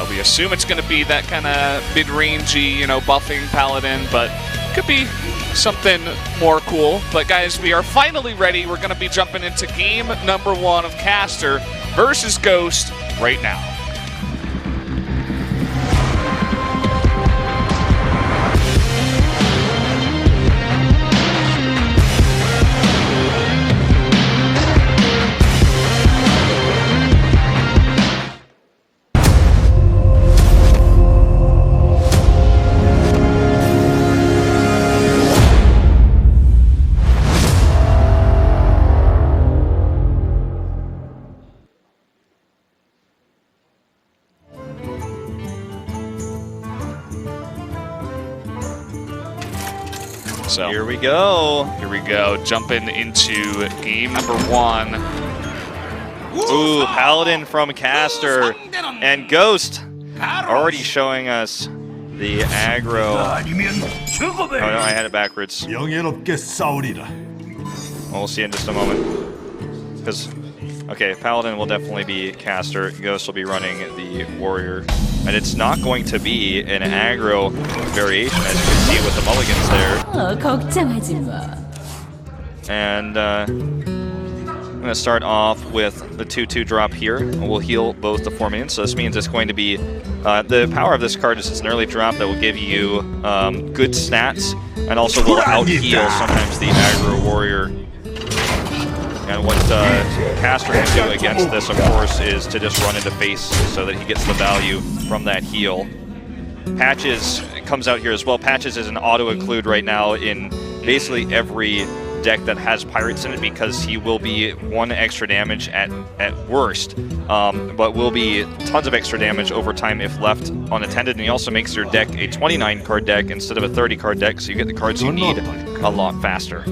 we assume it's going to be that kind of mid-rangey, buffing Paladin, but could be something more cool. But guys, we are finally ready. We're going to be jumping into game number 1 of Caster versus Ghost right now. So Here we go. here we go, jumping into game number 1. Ooh, Paladin from Caster and Ghost already showing us the aggro. Oh no, I had it backwards. 영예롭게 싸우리라. We'll see in just a moment. Because, okay, Paladin will definitely be Caster. Ghost will be running the Warrior. And it's not going to be an aggro variation, as you can see with the mulligans there. 걱정하지 마. And I'm going to start off with the 2/2 drop here. We'll heal both the 4 minions. So this means it's going to be... the power of this card is it's an early drop that will give you good stats and also will out-heal sometimes the aggro warrior. And what Caster can do against this, of course, is to just run into face so that he gets the value from that heal. Patches comes out here as well. Patches is an auto-include right now in basically every deck that has pirates in it because he will be 1 extra damage at worst, but will be tons of extra damage over time if left unattended. And he also makes your deck a 29 card deck instead of a 30 card deck, so you get the cards you need a lot faster.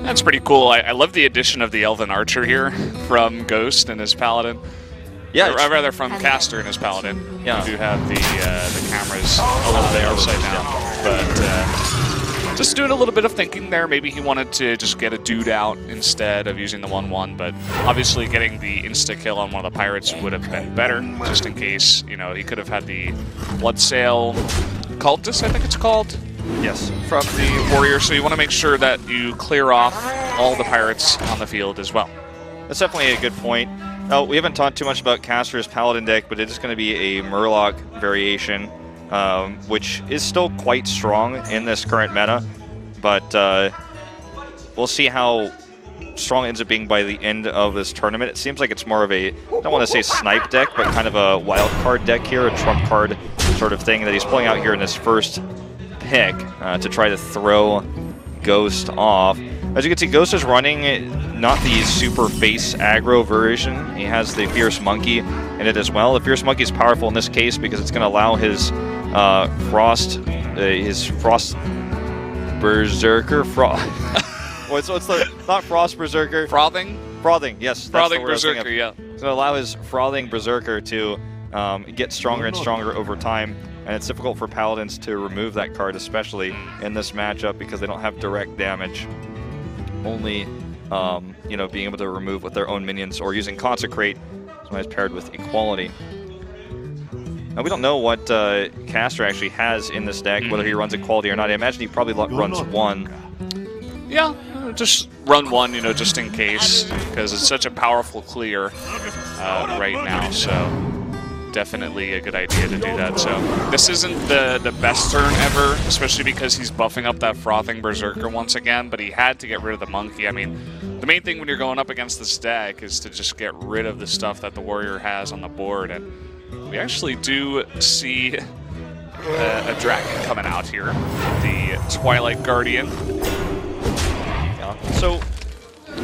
That's pretty cool. I love the addition of the Elven Archer here from Ghost and his Paladin. Yeah, Or rather from Caster and his Paladin. Yeah. We do have the cameras a little bit upside down. But just doing a little bit of thinking there. Maybe he wanted to just get a dude out instead of using the 1/1, but obviously getting the insta-kill on one of the pirates would have been better, just in case, you know, he could have had the Bloodsail Cultist, I think it's called. Yes. From the Warrior, so you want to make sure that you clear off all the pirates on the field as well. That's definitely a good point. Now, we haven't talked too much about Caster's Paladin deck, but it is going to be a Murloc variation, which is still quite strong in this current meta, but we'll see how strong it ends up being by the end of this tournament. It seems like it's more of a, I don't want to say snipe deck, but kind of a wild card deck here, a trump card sort of thing that he's pulling out here in his first pick to try to throw Ghost off. As you can see, Ghost is running not the super face aggro version. He has the Fierce Monkey in it as well. The Fierce Monkey is powerful in this case because it's going to allow his Frost Berserker. What's the, not Frost Berserker? Frothing? Frothing, yes. That's Frothing the word I was thinking Berserker, of. yeah. It's going to allow his Frothing Berserker to get stronger and stronger over time. And it's difficult for Paladins to remove that card, especially in this matchup, because they don't have direct damage. Only, you know, being able to remove with their own minions or using Consecrate, sometimes paired with Equality. Now, we don't know what Caster actually has in this deck, whether he runs Equality or not. I imagine he probably runs 1. Yeah, just run 1, you know, just in case, because it's such a powerful clear right now, so definitely a good idea to do that. So this isn't the best turn ever, especially because he's buffing up that Frothing Berserker once again, but he had to get rid of the Monkey. I mean, the main thing when you're going up against this deck is to just get rid of the stuff that the Warrior has on the board, and we actually do see a dragon coming out here, the Twilight Guardian. Yeah. So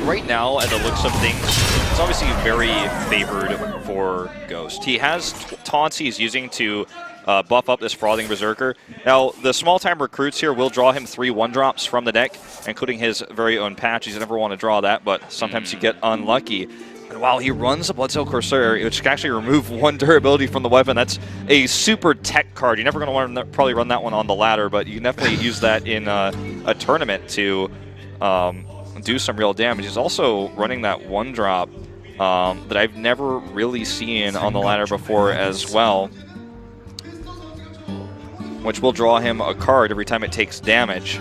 right now, at the looks of things, it's obviously very favored for Ghost. He has taunts he's using to buff up this Frothing Berserker. Now, the small-time recruits here will draw him 3 1-drops from the deck, including his very own patch. You never want to draw that, but sometimes you get unlucky. And while he runs a Bloodsail Corsair, which can actually remove 1 durability from the weapon, that's a super tech card. You're never going to want to probably run that one on the ladder, but you can definitely use that in a tournament to do some real damage. He's also running that 1-drop that I've never really seen on the ladder before as well, which will draw him a card every time it takes damage.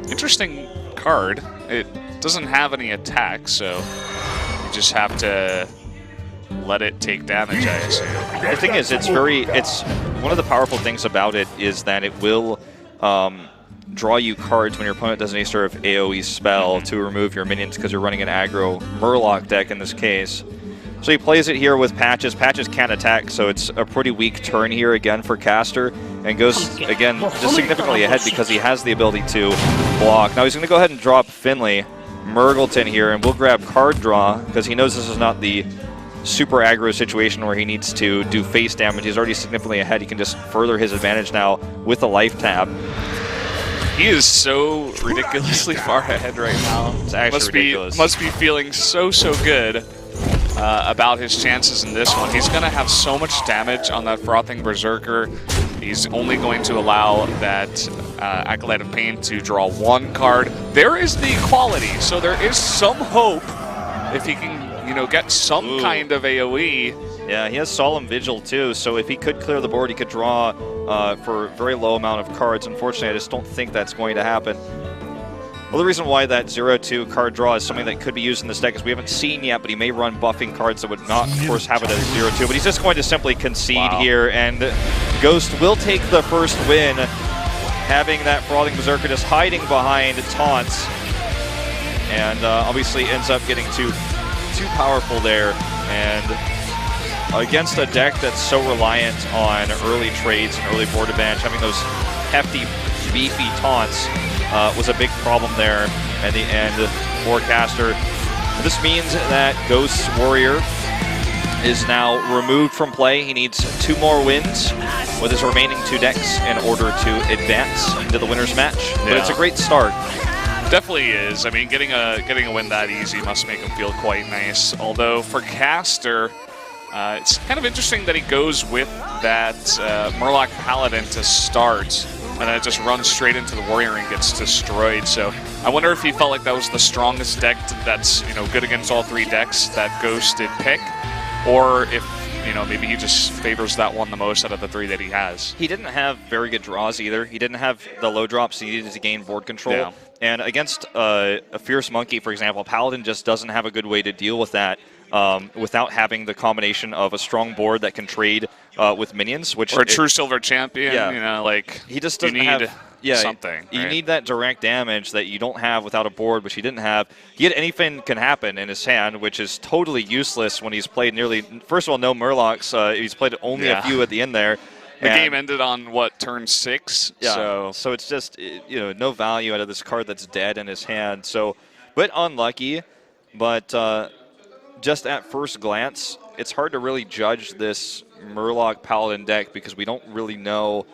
Interesting card. It doesn't have any attack, so you just have to let it take damage, I assume. The thing is, it's one of the powerful things about it is that it will draw you cards when your opponent does any sort of AoE spell to remove your minions, because you're running an aggro Murloc deck in this case. So he plays it here with Patches. Patches can't attack, so it's a pretty weak turn here again for Caster, and goes, again, just significantly ahead because he has the ability to block. Now he's going to go ahead and drop Finley Murgleton here, and we'll grab card draw, because he knows this is not the super aggro situation where he needs to do face damage. He's already significantly ahead. He can just further his advantage now with the life tab. He is so ridiculously far ahead right now. It's actually ridiculous. Must be feeling so good about his chances in this one. He's going to have so much damage on that Frothing Berserker. He's only going to allow that Acolyte of Pain to draw 1 card. There is the equality, so there is some hope if he can, you know, get some kind of AoE. Yeah, he has Solemn Vigil too, so if he could clear the board, he could draw for a very low amount of cards. Unfortunately, I just don't think that's going to happen. Well, the reason why that 0-2 card draw is something that could be used in this deck is we haven't seen yet, but he may run buffing cards that would not, of course, have it as 0-2. But he's just going to simply concede here, and Ghost will take the first win, having that Frothing Berserker just hiding behind taunts, and obviously ends up getting too powerful there. And against a deck that's so reliant on early trades and early board advantage, having those hefty, beefy taunts was a big problem there at the end for Caster. This means that Ghost's Warrior is now removed from play. He needs 2 more wins with his remaining 2 decks in order to advance into the winner's match. But it's a great start. Definitely is. I mean, getting a win that easy must make him feel quite nice. Although for Caster, it's kind of interesting that he goes with that Murloc Paladin to start, and then it just runs straight into the Warrior and gets destroyed. So I wonder if he felt like that was the strongest deck that's, you know, good against all 3 decks that Ghost did pick, or if, you know, maybe he just favors that one the most out of the 3 that he has. He didn't have very good draws either. He didn't have the low drops he needed to gain board control. Yeah. And against a Fierce Monkey, for example, Paladin just doesn't have a good way to deal with that without having the combination of a strong board that can trade with minions, which or a true Silver Champion. Yeah. You know, like he just you doesn't need have something. You right? need that direct damage that you don't have without a board, which he didn't have. He had Anything Can Happen in his hand, which is totally useless when he's played nearly. First of all, no Murlocs. He's played only a few at the end there. The game ended on, what, turn 6? Yeah, so it's just, you know, no value out of this card that's dead in his hand. So, but unlucky. But just at first glance, it's hard to really judge this Murloc Paladin deck because we don't really know.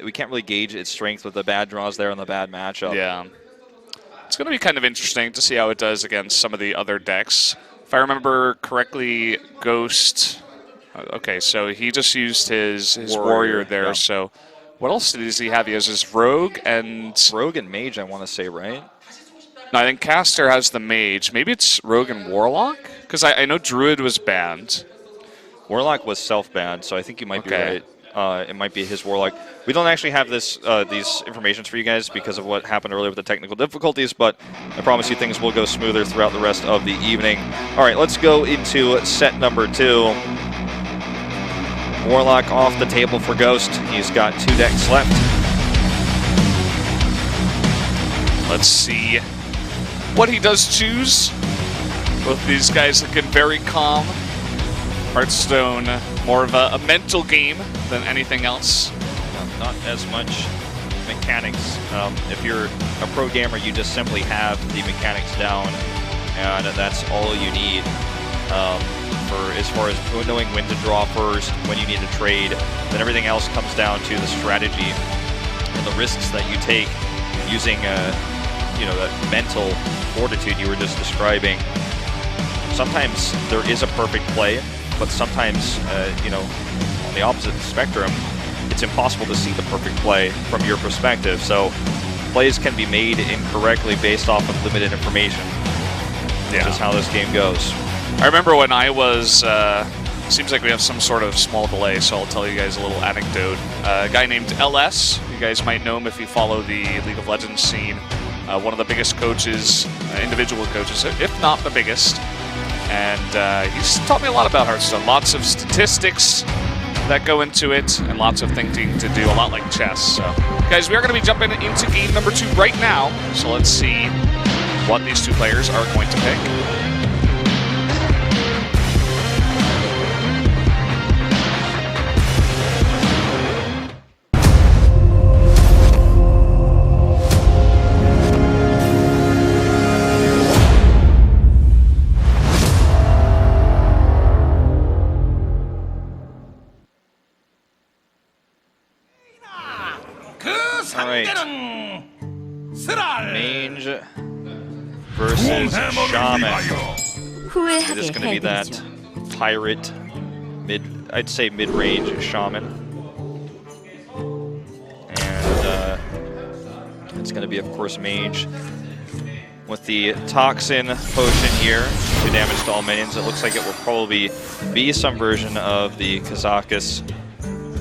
We can't really gauge its strength with the bad draws there and the bad matchup. Yeah. It's going to be kind of interesting to see how it does against some of the other decks. If I remember correctly, Ghost... Okay, so he just used his warrior there. Yeah. So what else does he have? He has his Rogue and Mage, I want to say, right? No, I think Caster has the Mage. Maybe it's Rogue and Warlock? Because I know Druid was banned. Warlock was self-banned, so I think you might be right. It might be his Warlock. We don't actually have these informations for you guys because of what happened earlier with the technical difficulties, but I promise you things will go smoother throughout the rest of the evening. All right, let's go into set number 2. Warlock off the table for Ghost. He's got 2 decks left. Let's see what he does choose. Both these guys looking very calm. Hearthstone, more of a mental game than anything else. Not as much mechanics. If you're a pro gamer, you just simply have the mechanics down, and that's all you need. As far as knowing when to draw first, when you need to trade, then everything else comes down to the strategy and the risks that you take using, that mental fortitude you were just describing. Sometimes there is a perfect play, but sometimes, on the opposite spectrum, it's impossible to see the perfect play from your perspective. So plays can be made incorrectly based off of limited information. Which is how this game goes. I remember when I was, seems like we have some sort of small delay, so I'll tell you guys a little anecdote. A guy named LS, you guys might know him if you follow the League of Legends scene. One of the biggest coaches, individual coaches, if not the biggest. And he's taught me a lot about Hearthstone. Lots of statistics that go into it, and lots of thinking to do, a lot like chess. So, guys, we are going to be jumping into game number 2 right now. So let's see what these 2 players are going to pick. All right. versus Shaman. It is 후회하게 going to be that 해드리죠. pirate I'd say mid-range Shaman. And it's going to be, of course, Mage. With the Toxin Potion here, 2 damage to all minions, it looks like it will probably be some version of the Kazakus.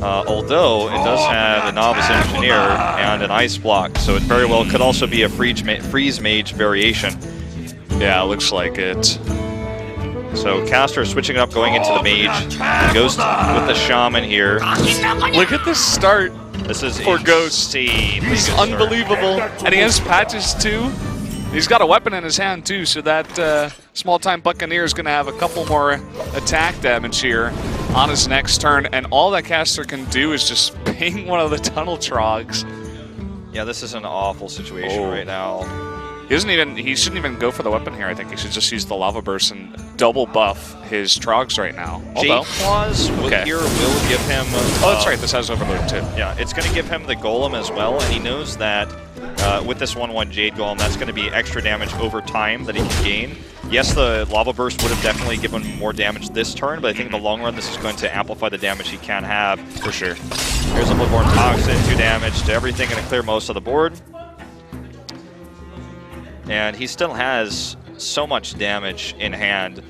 Although it does have a Novice Engineer and an Ice Block, so it very well could also be a Freeze Mage variation. Yeah, looks like it. So Caster switching it up, going into the Mage. Ghost with the Shaman here. Look at this start. This is For Ghost. He's unbelievable. And he has patches too. He's got a weapon in his hand too, so that small-time Buccaneer is going to have a couple more attack damage here on his next turn. And all that Caster can do is just ping one of the Tunnel Trogs. Yeah, this is an awful situation right now. He shouldn't even go for the weapon here. I think he should just use the Lava Burst and double buff his Trogs right now. Jade Claws here will give him... oh, that's right. This has Overload too. Yeah, it's going to give him the Golem as well, and he knows that with this 1/1 Jade Golem, that's going to be extra damage over time that he can gain. Yes, the Lava Burst would have definitely given him more damage this turn, but I think in the long run, this is going to amplify the damage he can have. For sure. Here's a Bloodborne Toxin, 2 damage to everything, going to clear most of the board. And he still has so much damage in hand.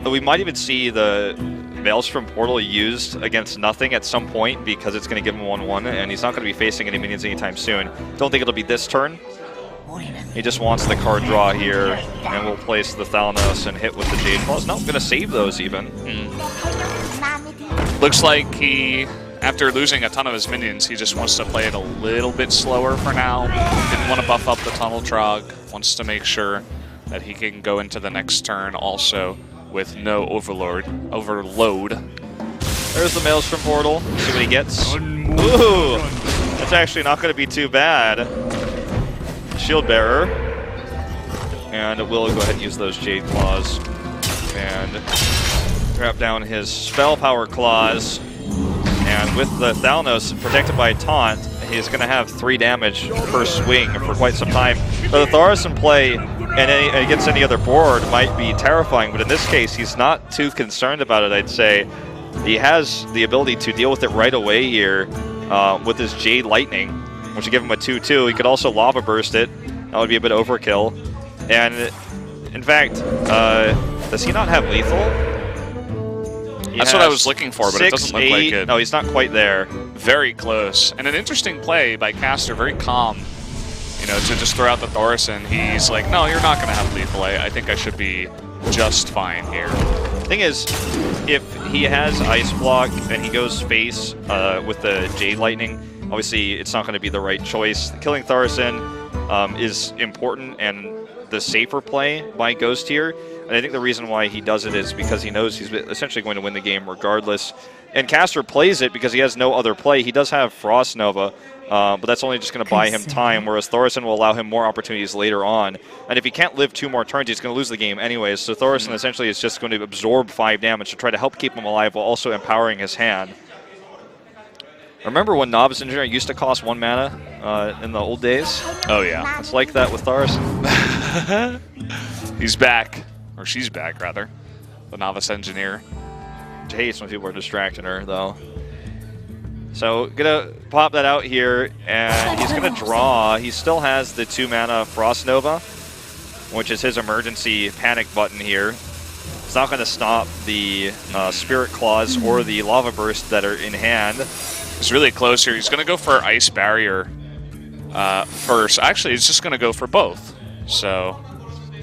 We might even see the Maelstrom Portal used against nothing at some point because it's going to give him 1/1, and he's not going to be facing any minions anytime soon. Don't think it'll be this turn. He just wants the card draw here, and we'll place the Thalnos and hit with the Jade Claws. No, going to save those even. Looks like he, after losing a ton of his minions, he just wants to play it a little bit slower for now. Didn't want to buff up the Tunnel Trog. Wants to make sure that he can go into the next turn also with no overload. There's the Maelstrom Portal. See what he gets. Ooh, that's actually not going to be too bad. Shield Bearer. And we'll go ahead and use those Jade Claws. And drop down his Spell Power Claws. And with the Thalnos protected by Taunt, he's going to have 3 damage per swing for quite some time. So the Thoris in play and against any other board might be terrifying, but in this case, he's not too concerned about it, I'd say. He has the ability to deal with it right away here with his Jade Lightning, which would give him a 2/2. He could also Lava Burst it. That would be a bit overkill. And in fact, does he not have lethal? That's what I was looking for, but it doesn't look like it. No, he's not quite there. Very close. And an interesting play by Caster, very calm, you know, to just throw out the Thorson. He's like, no, you're not going to have lethal. I think I should be just fine here. Thing is, if he has Ice Block and he goes face with the Jade Lightning, obviously it's not going to be the right choice. Killing Thorson is important and the safer play by Ghost here. And I think the reason why he does it is because he knows he's essentially going to win the game regardless. And Caster plays it because he has no other play. He does have Frost Nova, but that's only just going to buy him time, whereas Thorson will allow him more opportunities later on. And if he can't live 2 more turns, he's going to lose the game anyways. So Thorson essentially is just going to absorb 5 damage to try to help keep him alive while also empowering his hand. Remember when Novice Engineer used to cost 1 mana in the old days? Oh, yeah. It's like that with Thorson. He's back. Or she's back, rather. The Novice Engineer. She hates when people are distracting her, though. So, gonna pop that out here, and he's gonna draw. He still has the 2 mana Frost Nova, which is his emergency panic button here. It's not gonna stop the Spirit Claws or the Lava Burst that are in hand. He's really close here. He's gonna go for Ice Barrier first. Actually, he's just gonna go for both. So,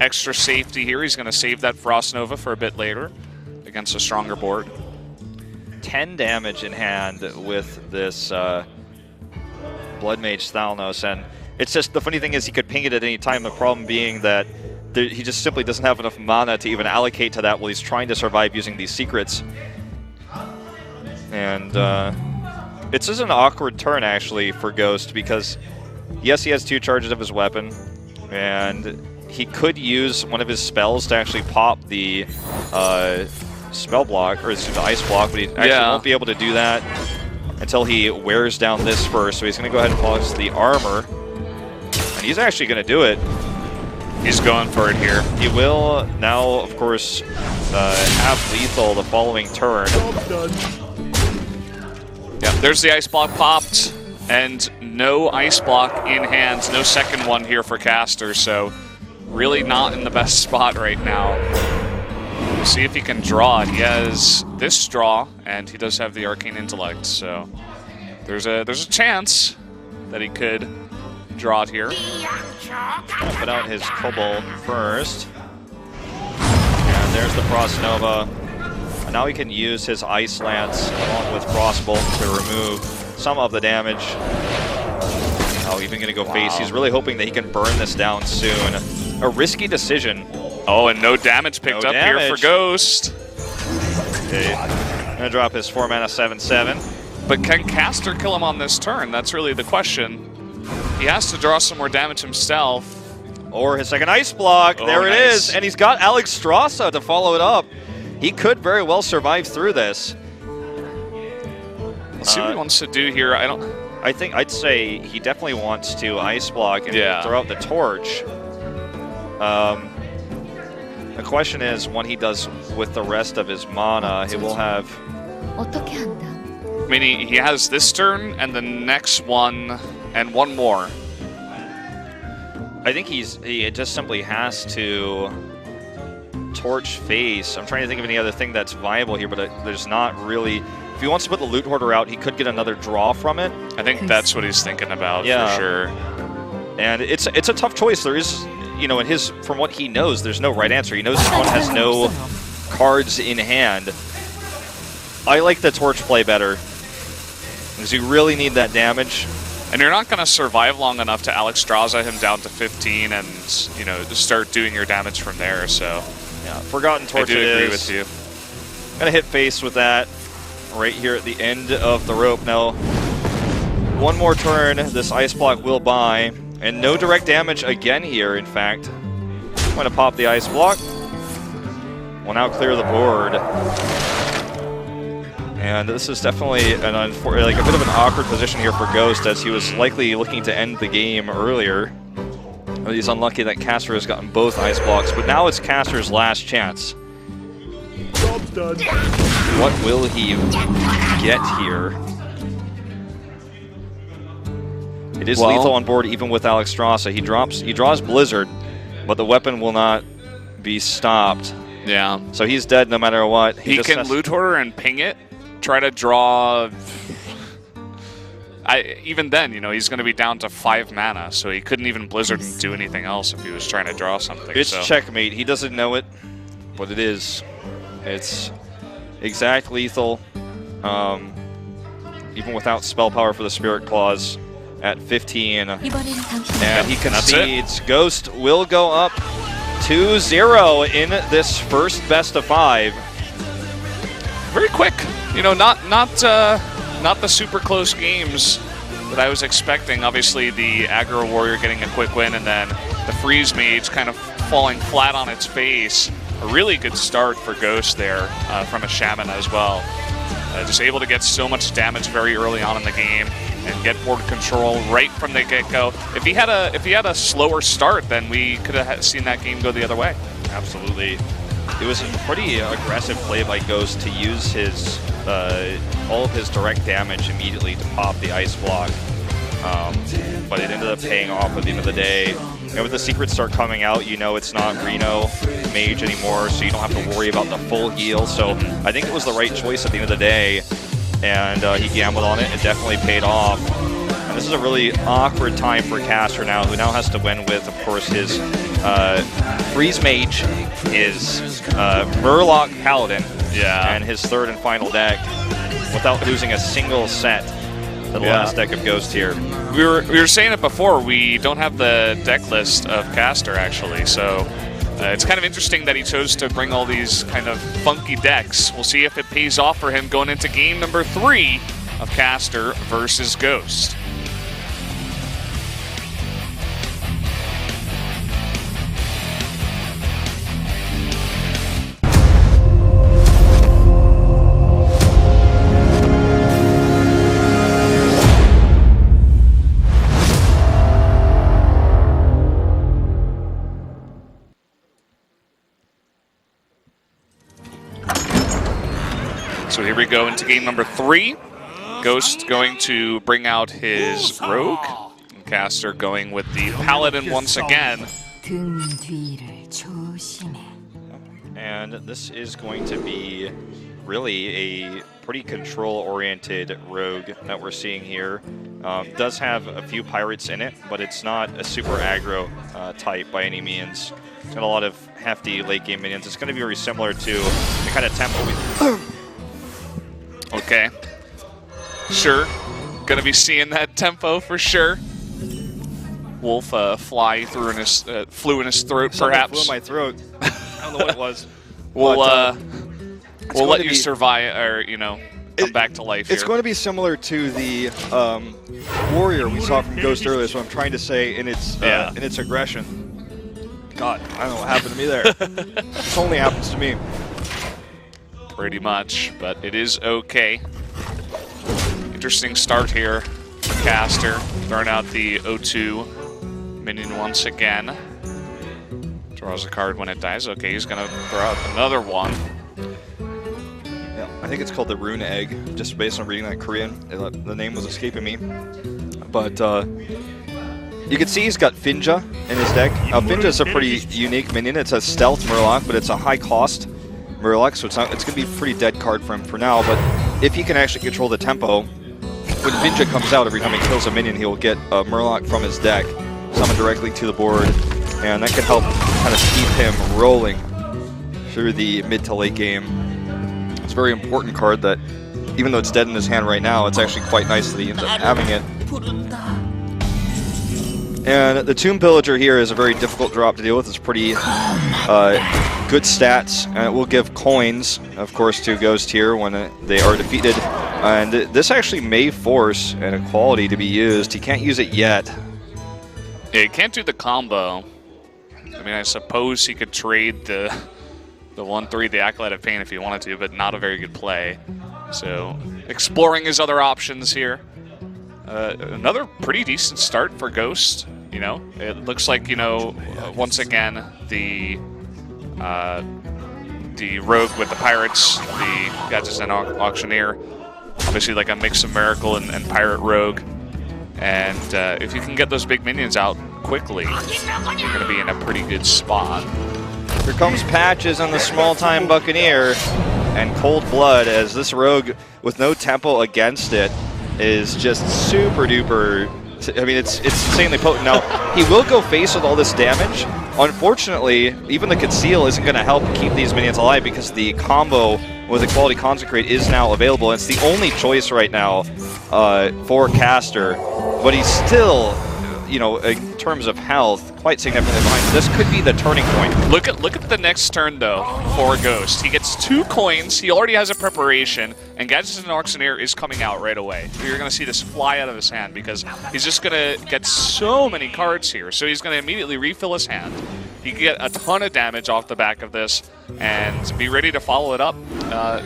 extra safety here. He's gonna save that Frost Nova for a bit later against a stronger board. 10 damage in hand with this Blood Mage Thalnos, and it's just, the funny thing is he could ping it at any time, the problem being that he just simply doesn't have enough mana to even allocate to that while he's trying to survive using these secrets. And it's just an awkward turn actually for Ghost, because yes, he has 2 charges of his weapon, and he could use one of his spells to actually pop the spell block, or the ice block, but he actually won't be able to do that until he wears down this first. So he's going to go ahead and pause the armor, and he's actually going to do it. He's going for it here. He will now, of course, have lethal the following turn. Yeah, there's the ice block popped, and no ice block in hand. No second one here for Caster, so really not in the best spot right now. We'll see if he can draw it. He has this draw, and he does have the Arcane Intellect, so there's a chance that he could draw it here. Put out his Cobalt first. And there's the Frost Nova. And now he can use his Ice Lance along with Frostbolt to remove some of the damage. Oh, even gonna go face. He's really hoping that he can burn this down soon. A risky decision. Oh, and no damage picked up here for Ghost. Okay. Gonna drop his 4-mana 7/7. But can Caster kill him on this turn? That's really the question. He has to draw some more damage himself. Or his second Ice Block. Oh, there it nice. is. And he's got Alex Strasza to follow it up. He could very well survive through this. Let's see what he wants to do here. I'd say he definitely wants to Ice Block and throw out the torch. The question is, when he does with the rest of his mana, he will have... I mean, he has this turn and the next one and one more. I think he just simply has to torch face. I'm trying to think of any other thing that's viable here, but there's not really. If he wants to put the Loot Hoarder out, he could get another draw from it. I think that's what he's thinking about for sure. And it's a tough choice. There is, you know, from what he knows, there's no right answer. He knows this one has no cards in hand. I like the torch play better because you really need that damage. And you're not going to survive long enough to Alex Strasza him down to 15 and, you know, start doing your damage from there, so... Yeah, Forgotten Torch I do agree with you. Gonna hit face with that right here at the end of the rope. Now, one more turn, this Ice Block will buy, and no direct damage again here, in fact. I'm gonna pop the Ice Block. We'll now clear the board. And this is definitely a bit of an awkward position here for Ghost, as he was likely looking to end the game earlier. He's unlucky that Caster has gotten both Ice Blocks, but now it's Caster's last chance. Job's done. What will he get here? It is lethal on board even with Alex Strasza. He draws Blizzard, but the weapon will not be stopped. Yeah. So he's dead no matter what. He can Loot Hoarder and ping it, try to draw... even then, you know, he's going to be down to 5 mana, so he couldn't even Blizzard and do anything else if he was trying to draw something. It's checkmate. He doesn't know it, but it is. It's exact lethal, even without spell power for the Spirit Claws at 15. And he concedes. Ghost will go up 2-0 in this first best of 5. Very quick. You know, not the super close games that I was expecting. Obviously, the Aggro Warrior getting a quick win, and then the Freeze Mage kind of falling flat on its face. A really good start for Ghost there from a Shaman as well. Just able to get so much damage very early on in the game and get board control right from the get-go. If he had a slower start, then we could have seen that game go the other way. Absolutely. It was a pretty aggressive play by Ghost to use his all of his direct damage immediately to pop the Ice Block. But it ended up paying off at the end of the day. And with the secrets start coming out, you know it's not Reno Mage anymore, so you don't have to worry about the full heal. So I think it was the right choice at the end of the day. And he gambled on it. It definitely paid off. And this is a really awkward time for Caster now, who now has to win with, of course, his Freeze Mage, his Murloc Paladin, and his third and final deck, without losing a single set to the last deck of Ghost here. We were saying it before, we don't have the deck list of Caster, actually, so it's kind of interesting that he chose to bring all these kind of funky decks. We'll see if it pays off for him going into game number 3 of Caster versus Ghost. So here we go into game number 3. Ghost going to bring out his Rogue. And Caster going with the Paladin once again. 등 뒤를 조심해. And this is going to be really a pretty control-oriented rogue that we're seeing here. Does have a few pirates in it, but it's not a super aggro type by any means. It's got a lot of hefty late-game minions. It's going to be very similar to the kind of tempo we... Okay. Sure. Gonna be seeing that tempo for sure. Wolf flew in his throat, Something perhaps. flew in my throat. I don't know what it was. We'll going let to you be- survive, or come back to life. It's here. going to be similar to the warrior we saw from Ghost earlier. So I'm trying to say in its aggression. God, I don't know what happened to me there. This only happens to me. Pretty much, but it is okay. Interesting start here for Caster. Throwing out the O2 minion once again. Draws a card when it dies. Okay, he's gonna throw out another one. Yeah, I think it's called the Rune Egg, just based on reading that Korean. The name was escaping me. But you can see he's got Finja in his deck. Finja is a pretty unique minion. It's a stealth Murloc, but it's a high cost Murloc, so it's going to be a pretty dead card for him for now. But if he can actually control the tempo, when Finja comes out, every time he kills a minion, he will get a Murloc from his deck, summoned directly to the board, and that can help kind of keep him rolling through the mid to late game. It's a very important card that, even though it's dead in his hand right now, it's actually quite nice that he ends up having it. And the Tomb Pillager here is a very difficult drop to deal with. It's pretty good stats, and it will give coins, of course, to Ghost here when they are defeated. And this actually may force an equality to be used. He can't use it yet. Yeah, he can't do the combo. I mean, I suppose he could trade the 1/3, the Acolyte of Pain, if he wanted to, but not a very good play. So, exploring his other options here. Another pretty decent start for Ghost. It looks like once again the Rogue with the Pirates, the Gadgets and Auctioneer, obviously like a mix of Miracle and Pirate Rogue. And if you can get those big minions out quickly, you're going to be in a pretty good spot. Here comes Patches on the small-time Buccaneer, and Cold Blood as this Rogue with no tempo against it is just super duper. I mean, it's insanely potent. Now, he will go face with all this damage. Unfortunately, even the Conceal isn't going to help keep these minions alive because the combo with Equality Consecrate is now available. It's the only choice right now for Caster, but he's still, in terms of health, quite significantly behind. This could be the turning point. Look at the next turn, though, for Ghost. He gets 2 coins, he already has a preparation, and Gadgets and Auctioneer is coming out right away. You're going to see this fly out of his hand because he's just going to get so many cards here. So he's going to immediately refill his hand. He can get a ton of damage off the back of this and be ready to follow it up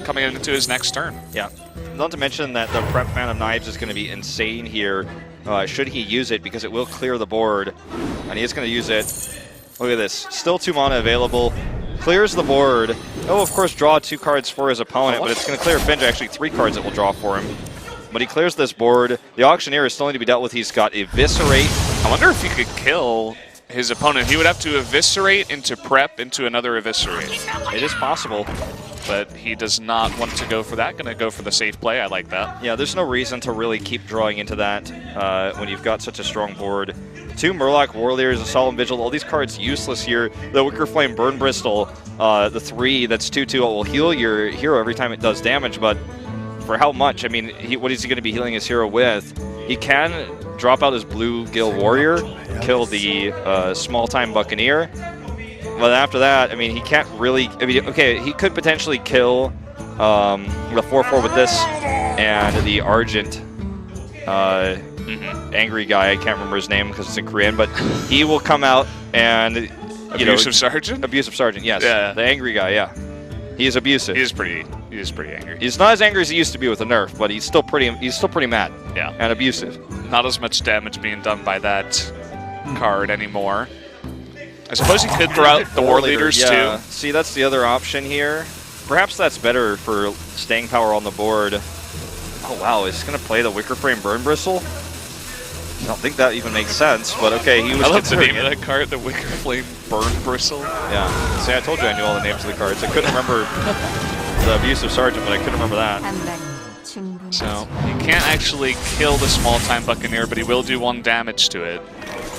coming into his next turn. Yeah. Not to mention that the Prep Fan of Knives is going to be insane here should he use it, because it will clear the board. And he is going to use it. Look at this. Still 2 mana available. Clears the board. He'll, of course, draw 2 cards for his opponent, but it's going to clear Finja. Actually, 3 cards it will draw for him. But he clears this board. The Auctioneer is still need to be dealt with. He's got Eviscerate. I wonder if he could kill his opponent. He would have to Eviscerate into Prep into another Eviscerate. It is possible. But he does not want to go for that. Going to go for the safe play. I like that. Yeah, there's no reason to really keep drawing into that when you've got such a strong board. 2 Murloc Warriors, a Solemn Vigil, all these cards useless here. The Wicker Flame Burn Bristle, the 3, that's 2/2, it will heal your hero every time it does damage, but for how much? I mean, what is he going to be healing his hero with? He can drop out his Blue Gill Warrior, kill the small-time Buccaneer. But after that, I mean, he can't really... I mean, okay, he could potentially kill the 4/4 with this and the Argent angry guy. I can't remember his name because it's in Korean, but he will come out and... Abusive Sergeant? Abusive Sergeant, yes. Yeah. The angry guy, yeah. He is abusive. He is pretty angry. He's not as angry as he used to be with the nerf, but he's still pretty mad. Yeah. And abusive. Not as much damage being done by that card anymore. I suppose he could throw out the War Leaders yeah. too. See, that's the other option here. perhaps that's better for staying power on the board. Oh wow, is he going to play the Wicker Frame Burn Bristle? I don't think that even makes sense, but okay, he was I love the considering name of that card, the Wicker Flame Burn Bristle. Yeah, see, I told you I knew all the names of the cards. I couldn't remember the Abusive Sergeant, but I couldn't remember that. 한방이면 충분하지. So he can't actually kill the small-time Buccaneer, but he will do 1 damage to it.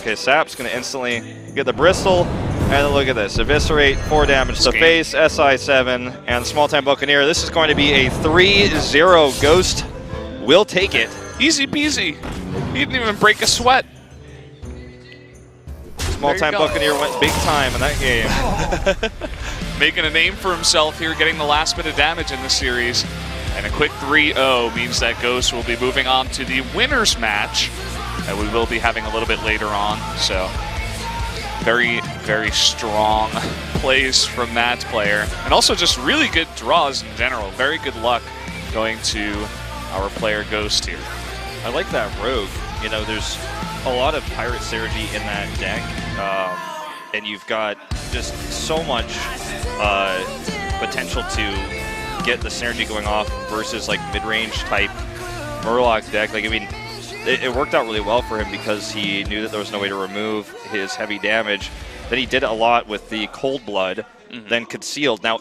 Okay, Sap's going to instantly get the Bristle, and then look at this. Eviscerate, 4 damage to face, SI7, and Small-Time Buccaneer. This is going to be a 3-0 Ghost. Will take it. Easy peasy. He didn't even break a sweat. Small-Time Buccaneer went big time in that game. Making a name for himself here, getting the last bit of damage in the series. And a quick 3-0 means that Ghost will be moving on to the winner's match that we will be having a little bit later on. So very, very strong plays from that player. And also just really good draws in general. Very good luck going to our player Ghost here. I like that Rogue. You know, there's a lot of Pirate Synergy in that deck. And you've got just so much potential to get the synergy going off versus like mid-range type Murloc deck. Like, I mean, it worked out really well for him because he knew that there was no way to remove his heavy damage. Then he did a lot with the Cold Blood, then Concealed. Now,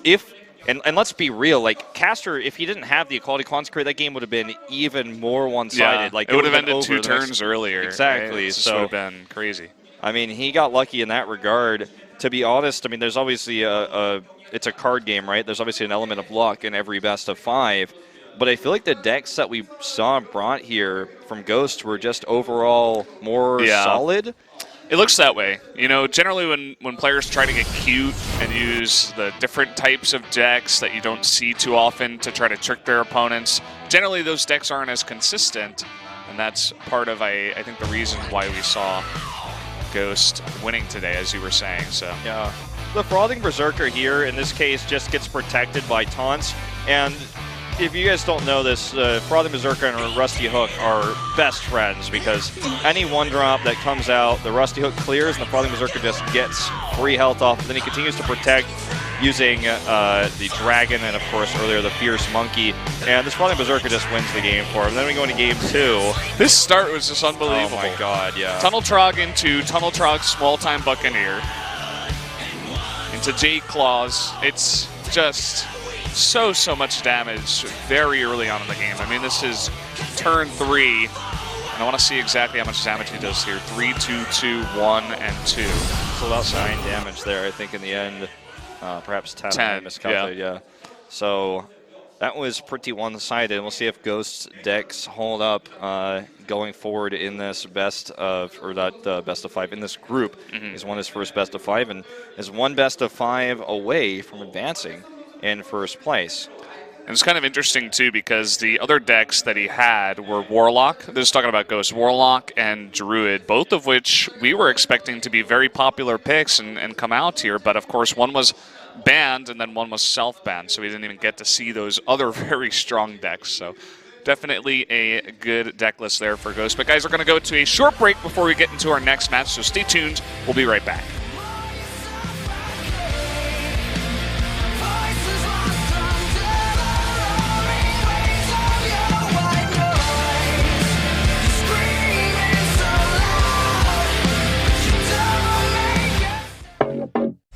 and let's be real, like, Caster, if he didn't have the Equality Consecrate, that game would have been even more one-sided. Yeah, Like, it would have been ended over 2 turns earlier. Exactly. Right? So would have been crazy. I mean, he got lucky in that regard. To be honest, I mean, there's obviously it's a card game, right? There's obviously an element of luck in every best of 5. But I feel like the decks that we saw brought here from Ghost were just overall more solid. It looks that way. You know, generally when players try to get cute and use the different types of decks that you don't see too often to try to trick their opponents, generally those decks aren't as consistent. And that's part of, I think, the reason why we saw Ghost winning today, as you were saying. So yeah, the Frothing Berserker here, in this case, just gets protected by taunts. And if you guys don't know this, Frothing Berserker and Rusty Hook are best friends because any 1-drop that comes out, the Rusty Hook clears and the Frothing Berserker just gets free health off. And then he continues to protect using the Dragon and, of course, earlier the Fierce Monkey. And this Frothing Berserker just wins the game for him. Then we go into game 2. this start was just unbelievable. Oh my god, yeah. Tunnel Trog into Tunnel Trog Small-Time Buccaneer into Jade Claws. It's just so much damage very early on in the game. I mean, this is turn 3, and I want to see exactly how much damage he does here. 3, 2, 2, 1, and 2. So about 9 damage there, I think, in the end. Perhaps 10. I miscalculated, yeah. So that was pretty one-sided. We'll see if Ghost's decks hold up going forward in this best of 5 in this group. He's won his first best of 5 and is 1 best of 5 away from advancing in first place. And it's kind of interesting, too, because the other decks that he had were Warlock. This is talking about Ghost. Warlock and Druid, both of which we were expecting to be very popular picks and come out here. But, of course, one was banned and then one was self-banned, so we didn't even get to see those other very strong decks. So definitely a good deck list there for Ghost. But, guys, we're going to go to a short break before we get into our next match, so stay tuned. We'll be right back.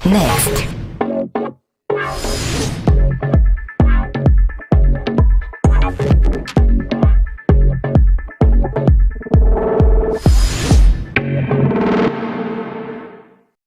Next.